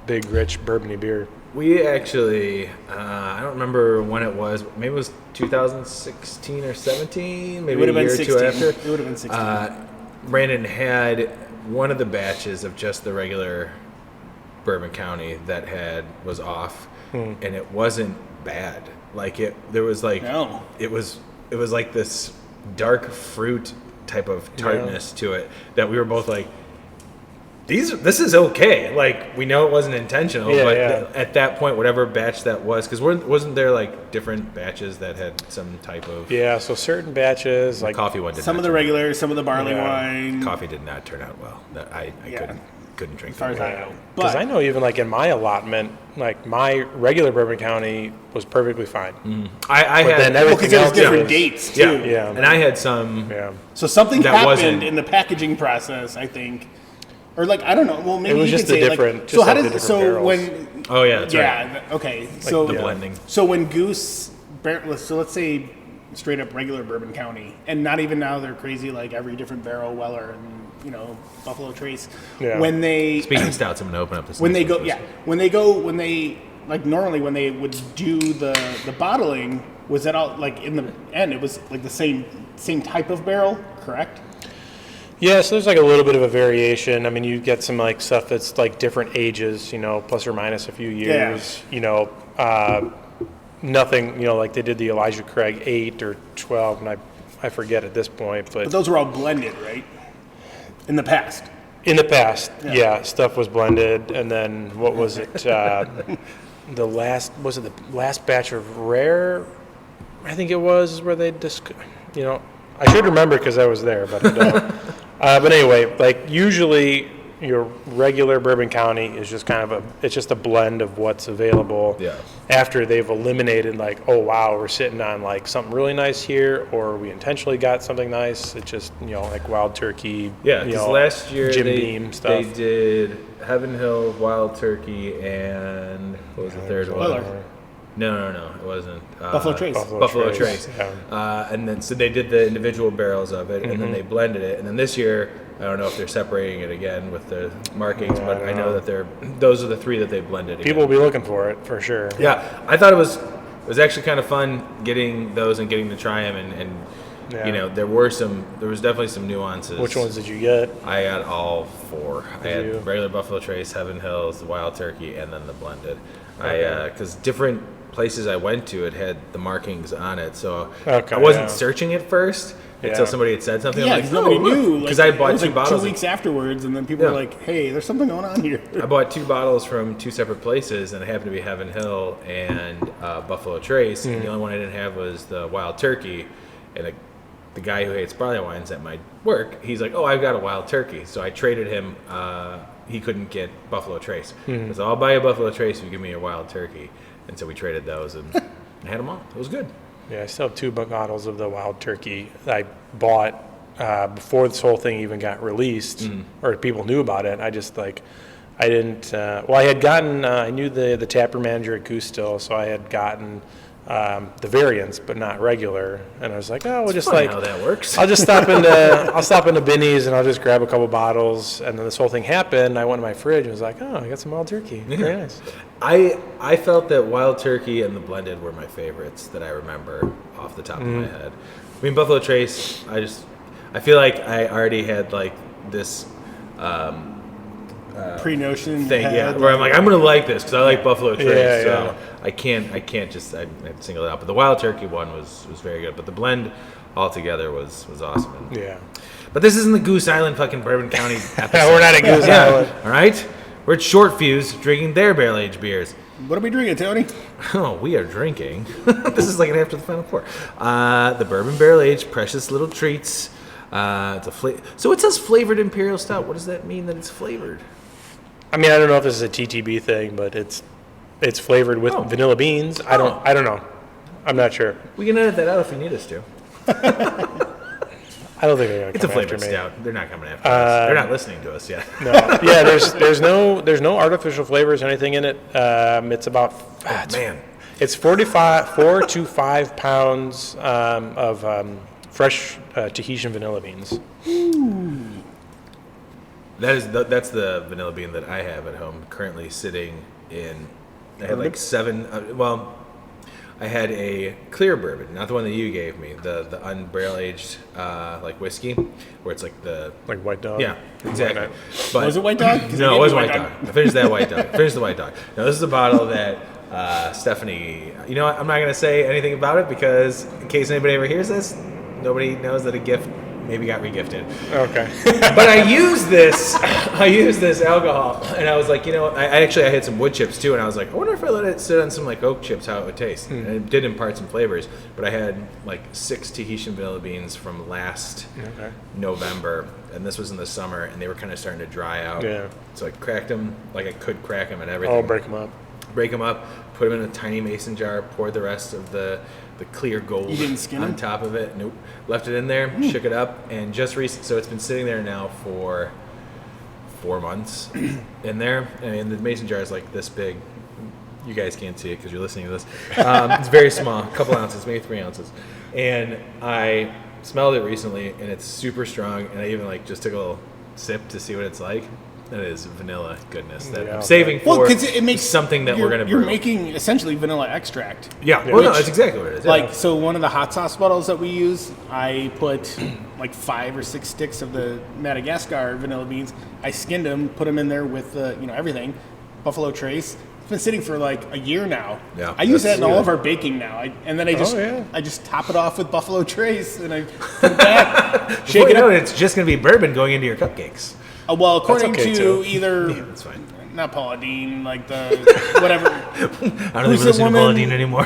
big rich bourbony beer. We actually, I don't remember when it was. Maybe it was 2016 or 17. Maybe a year or two after. It would have been 16. Brandon had one of the batches of just the regular Bourbon County that was off, and it wasn't bad. Like it was like it was like this dark fruit type of tartness to it that we were both like, this is okay. Like, we know it wasn't intentional, but at that point, whatever batch that was, because wasn't there like different batches that had some type of so certain batches, like coffee one did some of the regular, some of the barley wine. Coffee did not turn out well. That I couldn't drink. As far as I know, because I know even like in my allotment, like my regular Bourbon County was perfectly fine. I had then everything because else there's different was- dates too. Yeah. and I had some. Yeah. So something That happened wasn't- in the packaging process, I think, or like I don't know. Well, maybe It was you just could the say different- like. just So how like the does different barrels. when? Oh yeah, that's right. Okay. So The blending. So when Goose, so let's say straight up regular Bourbon County, and not even now they're crazy like every different barrel Weller and Buffalo Trace. Yeah. When they Speaking of stouts, I'm gonna open up this. when next they one go first. when they like normally when they would do the bottling, was that all like in the end it was like the same type of barrel, correct? Yeah, so there's like a little bit of a variation. I mean, you get some like stuff that's like different ages, plus or minus a few years. Nothing, like they did the Elijah Craig 8 or 12, and I forget at this point, But those were all blended, right? In the past. in the past, stuff was blended, and then what was it? The last batch of Rare? I think it was where they I should remember because I was there, but I don't. But anyway, like usually your regular Bourbon County is just it's just a blend of what's available. Yeah. After they've eliminated like, oh wow, we're sitting on like something really nice here, or we intentionally got something nice. It's just like Wild Turkey. Yeah, because last year Jim they Beam stuff. they did Heaven Hill, Wild Turkey, and what was the third one? Weller. No, it wasn't. Buffalo Trace. Buffalo Trace. Yeah. And then so they did the individual barrels of it, and then they blended it. And then this year, I don't know if they're separating it again with the markings, but I know that those are the three that they blended. People will be looking for it for sure. Yeah, I thought it was actually kind of fun getting those and getting to try them, and there was definitely some nuances. Which ones did you get? I got all four. I had you? regular Buffalo Trace, Heaven Hills, the Wild Turkey, and then the blended. Because different places I went to, it had the markings on it, so I wasn't searching at first until somebody had said something. Yeah, I'm like, nobody knew. because I bought it was two like bottles. 2 weeks afterwards, and then people were like, "Hey, there's something going on here." I bought 2 bottles from 2 separate places, and it happened to be Heaven Hill and Buffalo Trace. And the only one I didn't have was the Wild Turkey. And the guy who hates barley wines at my work, he's like, "Oh, I've got a Wild Turkey." So I traded him. He couldn't get Buffalo Trace, so I'll buy a Buffalo Trace if you give me a Wild Turkey. And so we traded those, and I had them all. It was good. Yeah, I still have 2 bottles of the Wild Turkey I bought before this whole thing even got released, or people knew about it. I just I didn't. I had gotten. I knew the taproom manager at Goose still, so I had gotten the variants, but not regular. And I was like, oh, we'll just Funny how that works. I'll just stop into Binny's and I'll just grab a couple bottles. And then this whole thing happened. I went to my fridge and was like, oh, I got some Wild Turkey. Very nice. I felt that Wild Turkey and the blended were my favorites that I remember off the top of my head. I mean, Buffalo Trace, I feel like I already had like this pre-notion thing, head, yeah, where I'm like, I'm gonna like this because I like Buffalo Trace, Yeah, so I can't just I single it out. But the Wild Turkey one was very good. But the blend altogether was awesome. And, Yeah. but this isn't the Goose Island fucking Bourbon County episode. We're not at Goose Island. All right, we're at Short Fuse drinking their barrel aged beers. What are we drinking, Tony? Oh, we are drinking. This is like an after the final pour. The bourbon barrel aged precious little treats. It's a so it says flavored imperial stout. What does that mean that it's flavored? I mean, I don't know if this is a TTB thing, but it's flavored with vanilla beans. I don't know. I'm not sure. We can edit that out if you need us to. I don't think they're gonna It's a come after flavored me. stout. They're not coming after us. They're not listening to us yet. No. Yeah, there's no artificial flavors or anything in it. It's about it's 4 to 5 pounds of fresh Tahitian vanilla beans. That's the vanilla bean that I have at home, currently sitting in. I had like 7. I had a clear bourbon, not the one that you gave me, the unbarrel aged like whiskey, where it's like the White Dog. Yeah, exactly. But Was it White Dog? 'Cause no, I it was gave you White Dog. I finished that White Dog. Finished the White Dog. Now this is a bottle that Stephanie. You know what? I'm not gonna say anything about it because in case anybody ever hears this, nobody knows that a gift maybe got regifted. Okay. But I used this alcohol, and I was like, I had some wood chips too, and I was like, I wonder if I let it sit on some like oak chips, how it would taste. And it did impart some flavors, but I had like 6 Tahitian vanilla beans from last November, and this was in the summer, and they were kind of starting to dry out. Yeah. So I cracked them like I could crack them and everything. I'll break them up. Break them up, put them in a tiny mason jar, poured the rest of the clear gold You didn't skin on them? top of it. Nope. Left it in there, shook it up, and just recently, so it's been sitting there now for 4 months in there. And the mason jar is like this big. You guys can't see it because you're listening to this. It's very small, a couple ounces, maybe 3 ounces. And I smelled it recently, and it's super strong. And I even like just took a little sip to see what it's like. That is vanilla goodness that I'm saving for it makes something that we're going to brew. You're making essentially vanilla extract. Yeah, well, no, that's exactly what it is. Like, so one of the hot sauce bottles that we use, I put like 5 or 6 sticks of the Madagascar vanilla beans. I skinned them, put them in there with everything, Buffalo Trace. It's been sitting for like a year now. Yeah, I use that in that's all good. of our baking now. And then I just top it off with Buffalo Trace, and I put it back, Shake it out. It's just going to be bourbon going into your cupcakes. Well, according okay, to too. either That's fine. not Paula Dean, like the whatever. I don't Who's even listen the to Paula woman? Dean anymore.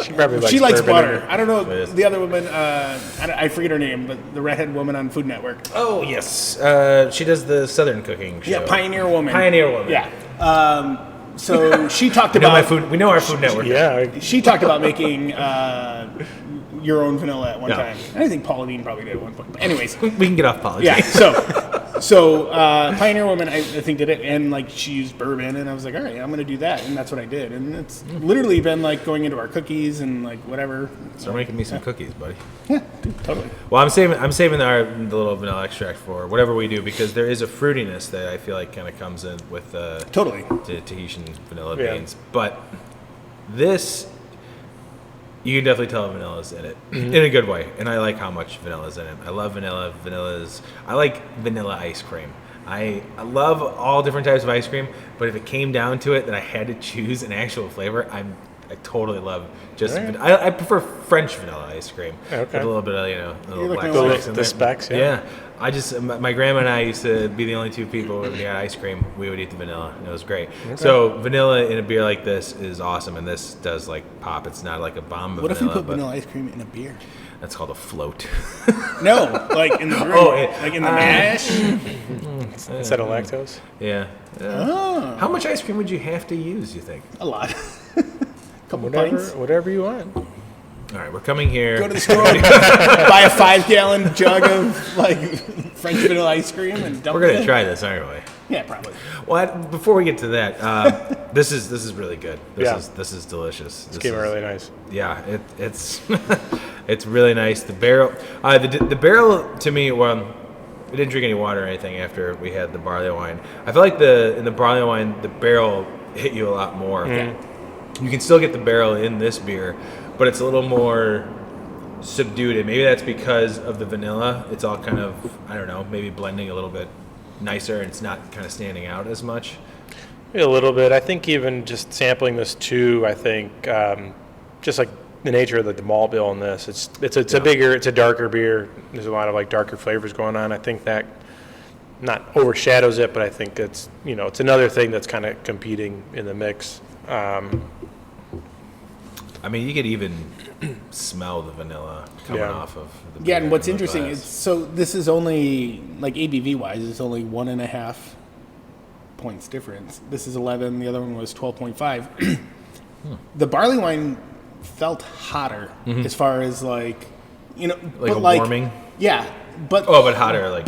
She probably likes She likes bourbon in butter. her. I don't know Yes. the other woman. I forget her name, but the redhead woman on Food Network. Oh, yes. She does the Southern cooking show. Yeah, Pioneer Woman. Pioneer Woman. Yeah. So she talked We know, about we know our Food Network. Yeah. she talked about making your own vanilla at one Yeah. time. And I think Paula Dean probably did at one point. But anyways, We can get off politics. yeah. So Pioneer Woman, I think, did it, and like she used bourbon, and I was like, all right, I'm going to do that, and that's what I did, and it's literally been like going into our cookies and like whatever. So making me some cookies, buddy. Yeah, dude, totally. Well, I'm saving the little vanilla extract for whatever we do because there is a fruitiness that I feel like kind of comes in with Totally. the Tahitian vanilla Yeah. beans. But this, you can definitely tell vanilla's in it in a good way, and I like how much vanilla's in it. I love vanilla. I like vanilla ice cream. I love all different types of ice cream, but if it came down to it that I had to choose an actual flavor, I totally love just. Right. I prefer French vanilla ice cream Okay. with a little bit of a little like black the specks in the there. specks, yeah. Yeah, I just my grandma and I used to be the only 2 people when we got ice cream. We would eat the vanilla, and it was great. So vanilla in a beer like this is awesome, and this does like pop. It's not like a bomb of What if you vanilla, put but vanilla ice cream in a beer? that's called a float. No, like in the brew, like in the mash. Instead of lactose. Yeah. How much ice cream would you have to use, you think? A lot. Couple pints. Whatever you want. All right, we're coming here. Go to the store, buy a 5-gallon jug of like French vanilla ice cream, and dump We're it gonna in. try this, aren't we? Yeah, probably. Well, before we get to that, this is really good. Yeah. This is delicious. It's getting really nice. Yeah, it's it's really nice. The barrel, the barrel to me. Well, we didn't drink any water or anything after we had the barley wine. I feel like in the barley wine, the barrel hit you a lot more. You can still get the barrel in this beer, but it's a little more subdued, and maybe that's because of the vanilla. It's all kind of, I don't know, maybe blending a little bit nicer and it's not kind of standing out as much? A little bit. I think even just sampling this too, I think just like the nature of the malt bill in this, it's a darker beer. There's a lot of like darker flavors going on. I think that not overshadows it, but I think it's another thing that's kind of competing in the mix. I mean, you could even smell the vanilla coming off of the beer. Yeah, and what's interesting is, so this is only, like ABV-wise, it's only 1.5 points difference. This is 11, the other one was 12.5. The barley wine felt hotter as far as like, warming? Yeah. But hotter,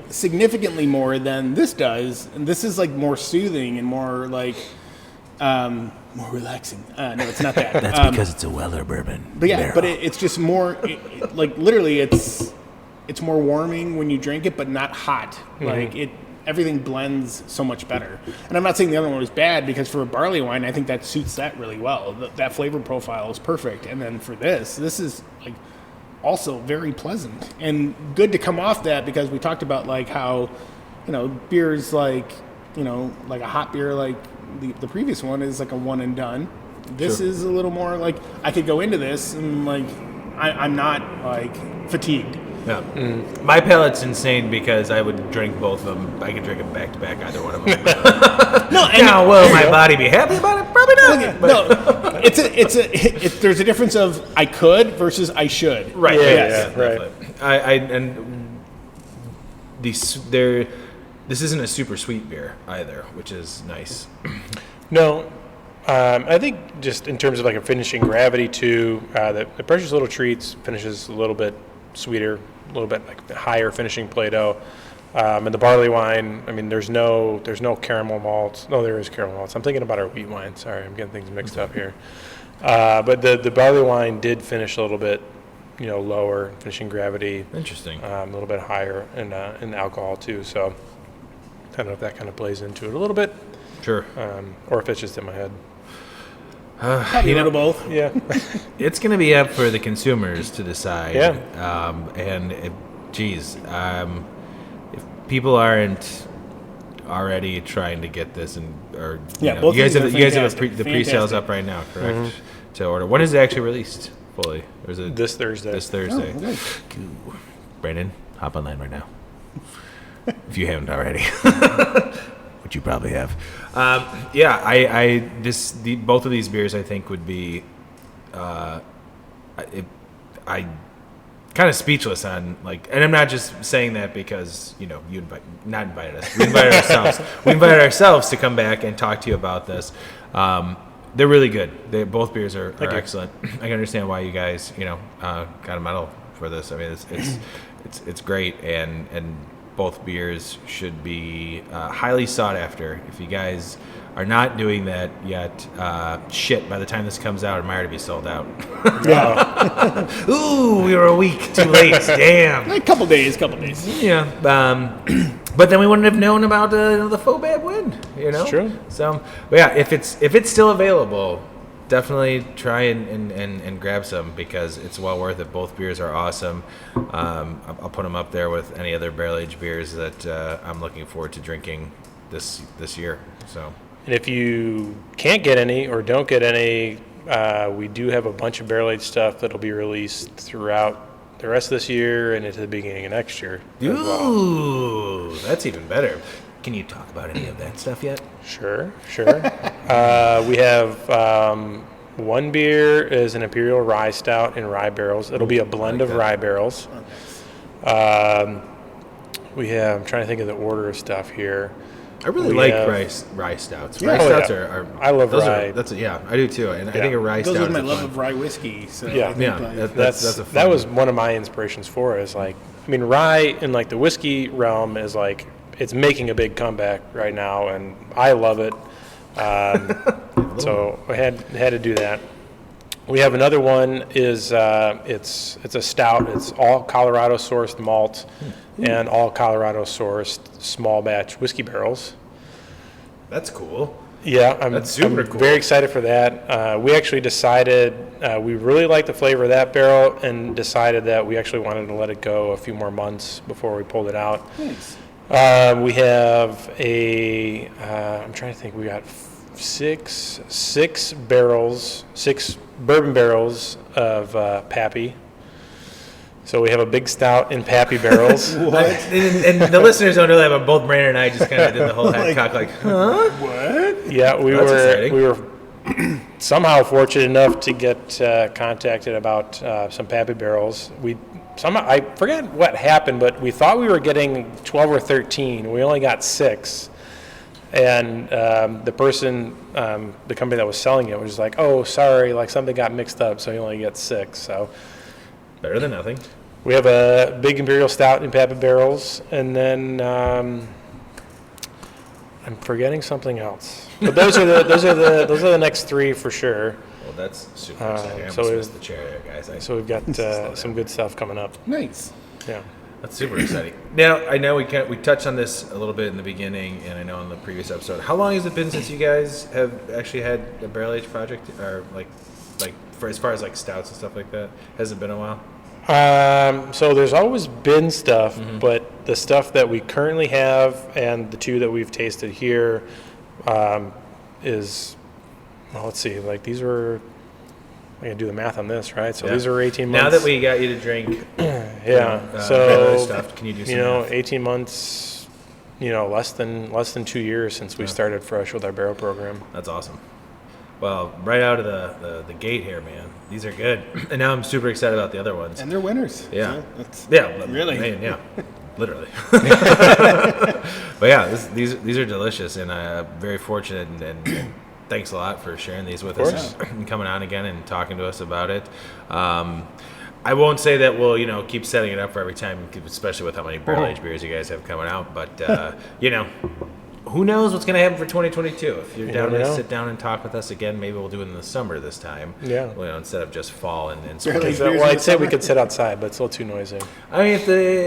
significantly more than this does, and this is like more soothing and more like more relaxing. No, it's not that. That's because it's a Weller bourbon. But yeah, but it's just more like literally, it's more warming when you drink it, but not hot. Like everything blends so much better. And I'm not saying the other one was bad, because for a barley wine, I think that suits that really well. That flavor profile is perfect. And then for this is like also very pleasant and good to come off that, because we talked about like how, beers like, like a hot beer like the previous one is like a one and done. This is a little more like I could go into this and like I'm not like fatigued. Yeah. My palate's insane because I would drink both of them. I could drink them back to back, either one of them. Now, will my body be happy about it? Probably not. No, there's a difference of I could versus I should. Right. Yes. Right. This isn't a super sweet beer either, which is nice. No. I think just in terms of like a finishing gravity too, the Precious Little Treats finishes a little bit sweeter, a little bit like higher finishing Play-Doh. And the barley wine, I mean, there's no caramel malts. No, there is caramel malts. I'm thinking about our wheat wine. Sorry, I'm getting things mixed up here. But the barley wine did finish a little bit, lower finishing gravity. Interesting. A little bit higher in the alcohol too. So I don't know if that kind of plays into it a little bit. Sure. Or if it's just in my head. Both. Yeah. It's going to be up for the consumers to decide. Yeah. If people aren't already trying to get this, you guys have the pre-sales up right now, correct? Mm-hmm. To order. When is it actually released fully? Or is it this Thursday? This Thursday. Oh, okay. Cool. Brandon, hop online right now. If you haven't already. Which you probably have. Both of these beers I think would be I kind of speechless on, like, and I'm not just saying that because you not invited us. We invited ourselves. We invited ourselves to come back and talk to you about this. They're really good. Both beers are excellent. I can understand why you guys got a medal for this. I mean, it's great, and both beers should be highly sought after. If you guys are not doing that yet, by the time this comes out, it might already be sold out. Yeah. Ooh, we were a week too late. Damn. A couple days. Yeah. But then we wouldn't have known about the FOBAB win. It's true. So, but yeah, if it's still available, definitely try and grab some, because it's well worth it. Both beers are awesome. I'll put them up there with any other barrel-aged beers that I'm looking forward to drinking this year. So, and if you can't get any or don't get any, we do have a bunch of barrel-aged stuff that'll be released throughout the rest of this year and into the beginning of next year. Ooh, that's even better. Can you talk about any of that stuff yet? Sure. We have one beer is an Imperial Rye Stout in rye barrels. It'll be a blend of rye barrels. We have, I'm trying to think of the order of stuff here. I really like rye stouts. Rye stouts are I love rye. I do too. And I think a rye stout goes with my love of rye whiskey. So that was one of my inspirations for it. Is like, I mean, rye in like the whiskey realm is like, it's making a big comeback right now, and I love it. So I had to do that. We have another one. It's a stout. It's all Colorado sourced malt and all Colorado sourced small batch whiskey barrels. That's cool. Yeah, that's super cool. Very excited for that. We actually decided we really liked the flavor of that barrel, and decided that we actually wanted to let it go a few more months before we pulled it out. Nice. We have I'm trying to think, we got six bourbon barrels of Pappy. So we have a big stout in Pappy barrels. What? And the listeners don't know that, but both Brandon and I just kind of did the whole head cock like, huh? What? Yeah, we were somehow fortunate enough to get contacted about some Pappy barrels. I forget what happened, but we thought we were getting 12 or 13. We only got 6. And the person, the company that was selling it was like, oh, sorry, like something got mixed up, so you only get 6. So better than nothing. We have a big imperial stout in Pappy barrels, and then I'm forgetting something else. But those are the next 3 for sure. Well, that's super exciting. I almost missed the chair there, guys. So we've got some good stuff coming up. Nice. Yeah. That's super exciting. Now, I know we touched on this a little bit in the beginning, and I know in the previous episode. How long has it been since you guys have actually had a barrel age project, or like for as far as like stouts and stuff like that? Has it been a while? So there's always been stuff, but the stuff that we currently have and the 2 that we've tasted here is, well, let's see, like these were, I can do the math on this, right? So these are 18 months. Now that we got you to drink, so stuff, can you do some math? 18 months, less than 2 years since we started fresh with our barrel program. That's awesome. Well, right out of the gate here, man. These are good. And now I'm super excited about the other ones. And they're winners. Yeah. So really? Man, yeah. Literally. But yeah, these are delicious, and I'm very fortunate, and thanks a lot for sharing these with us and coming on again and talking to us about it. I won't say that we'll, keep setting it up for every time, especially with how many barrel-aged beers you guys have coming out. But, who knows what's going to happen for 2022? If you're down to sit down and talk with us again, maybe we'll do it in the summer this time. Yeah. Instead of just fall and spring. Well, I'd say we could sit outside, but it's a little too noisy. I mean,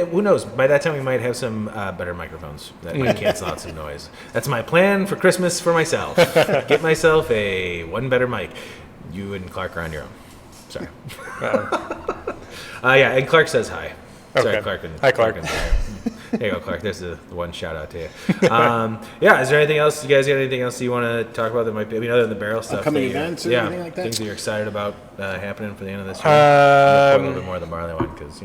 who knows? By that time, we might have some better microphones that might cancel out some noise. That's my plan for Christmas for myself. Get myself one better mic. You and Clark are on your own. Sorry. And Clark says hi. Sorry, Okay. Clark. Hi, Clark. There you go, Clark. There's the one shout out to you. Is there anything else? You guys got anything else you want to talk about that might be, other than the barrel stuff? Upcoming events or anything like that? Things that you're excited about happening for the end of this year? A little bit more of the Barleywine because,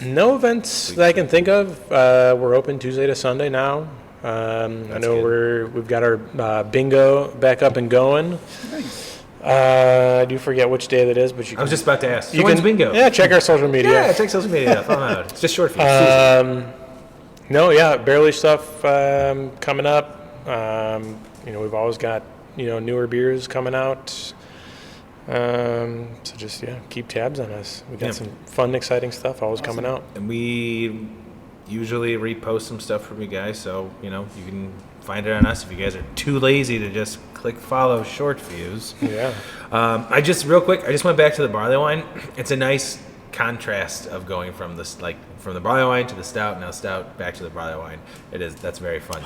No events that I can think of. We're open Tuesday to Sunday now. I know we've got our bingo back up and going. Nice. I do forget which day that is, but you can. I was just about to ask. You When's can, bingo? Yeah, check our social media. Yeah, check social media. Follow out. It's just short for barrel aged stuff coming up. We've always got newer beers coming out. So just keep tabs on us. We got some fun, exciting stuff always coming out. And we usually repost some stuff from you guys, so you can find it on us if you guys are too lazy to just click follow Short Fuse. Yeah. I just went back to the Barleywine. It's a nice contrast of going from from the Barleywine to the stout, now stout back to the Barleywine. That's very fun.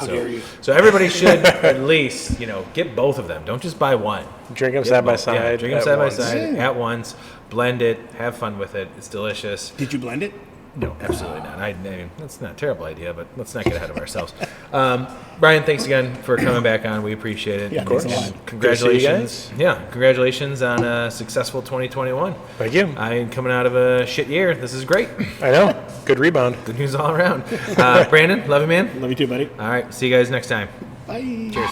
So everybody should at least get both of them. Don't just buy one. Drink them side by side. Yeah, drink them side by side at once. Blend it. Have fun with it. It's delicious. Did you blend it? No, absolutely not. I mean, that's not a terrible idea, but let's not get ahead of ourselves. Brian, thanks again for coming back on. We appreciate it. Yeah, of course. Congratulations. Yeah, congratulations on a successful 2021. Thank you. Coming out of a shit year. This is great. I know. Good rebound. Good news all around. Brandon, love you, man. Love you too, buddy. All right, see you guys next time. Bye. Cheers.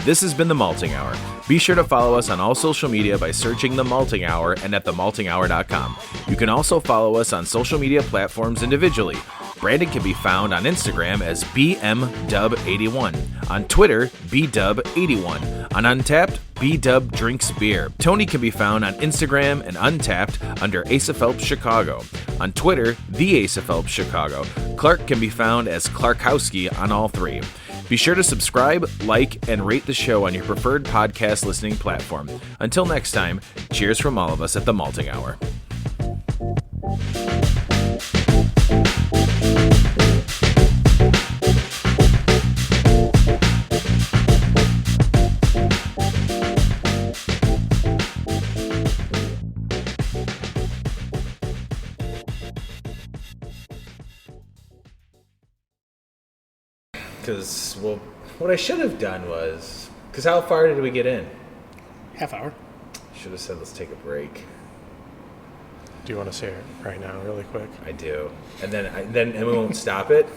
This has been The Malting Hour. Be sure to follow us on all social media by searching The Malting Hour and at themaltinghour.com. You can also follow us on social media platforms individually. Brandon can be found on Instagram as BMDub81, on Twitter, BDub81, on Untapped, BDub Drinks Beer. Tony can be found on Instagram and Untapped under Asa Phelps Chicago. On Twitter, The Asa Phelps Chicago. Clark can be found as Clarkowski on all 3. Be sure to subscribe, like, and rate the show on your preferred podcast listening platform. Until next time, cheers from all of us at The Malting Hour. because, well, what I should have done was, because how far did we get in? Half hour. Should have said, let's take a break. Do you want to say it right now, really quick? I do. And then we won't stop it,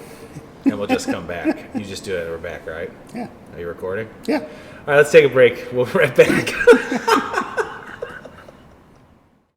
and we'll just come back. You just do it, and we're back, right? Yeah. Are you recording? Yeah. All right, let's take a break. We'll be right back.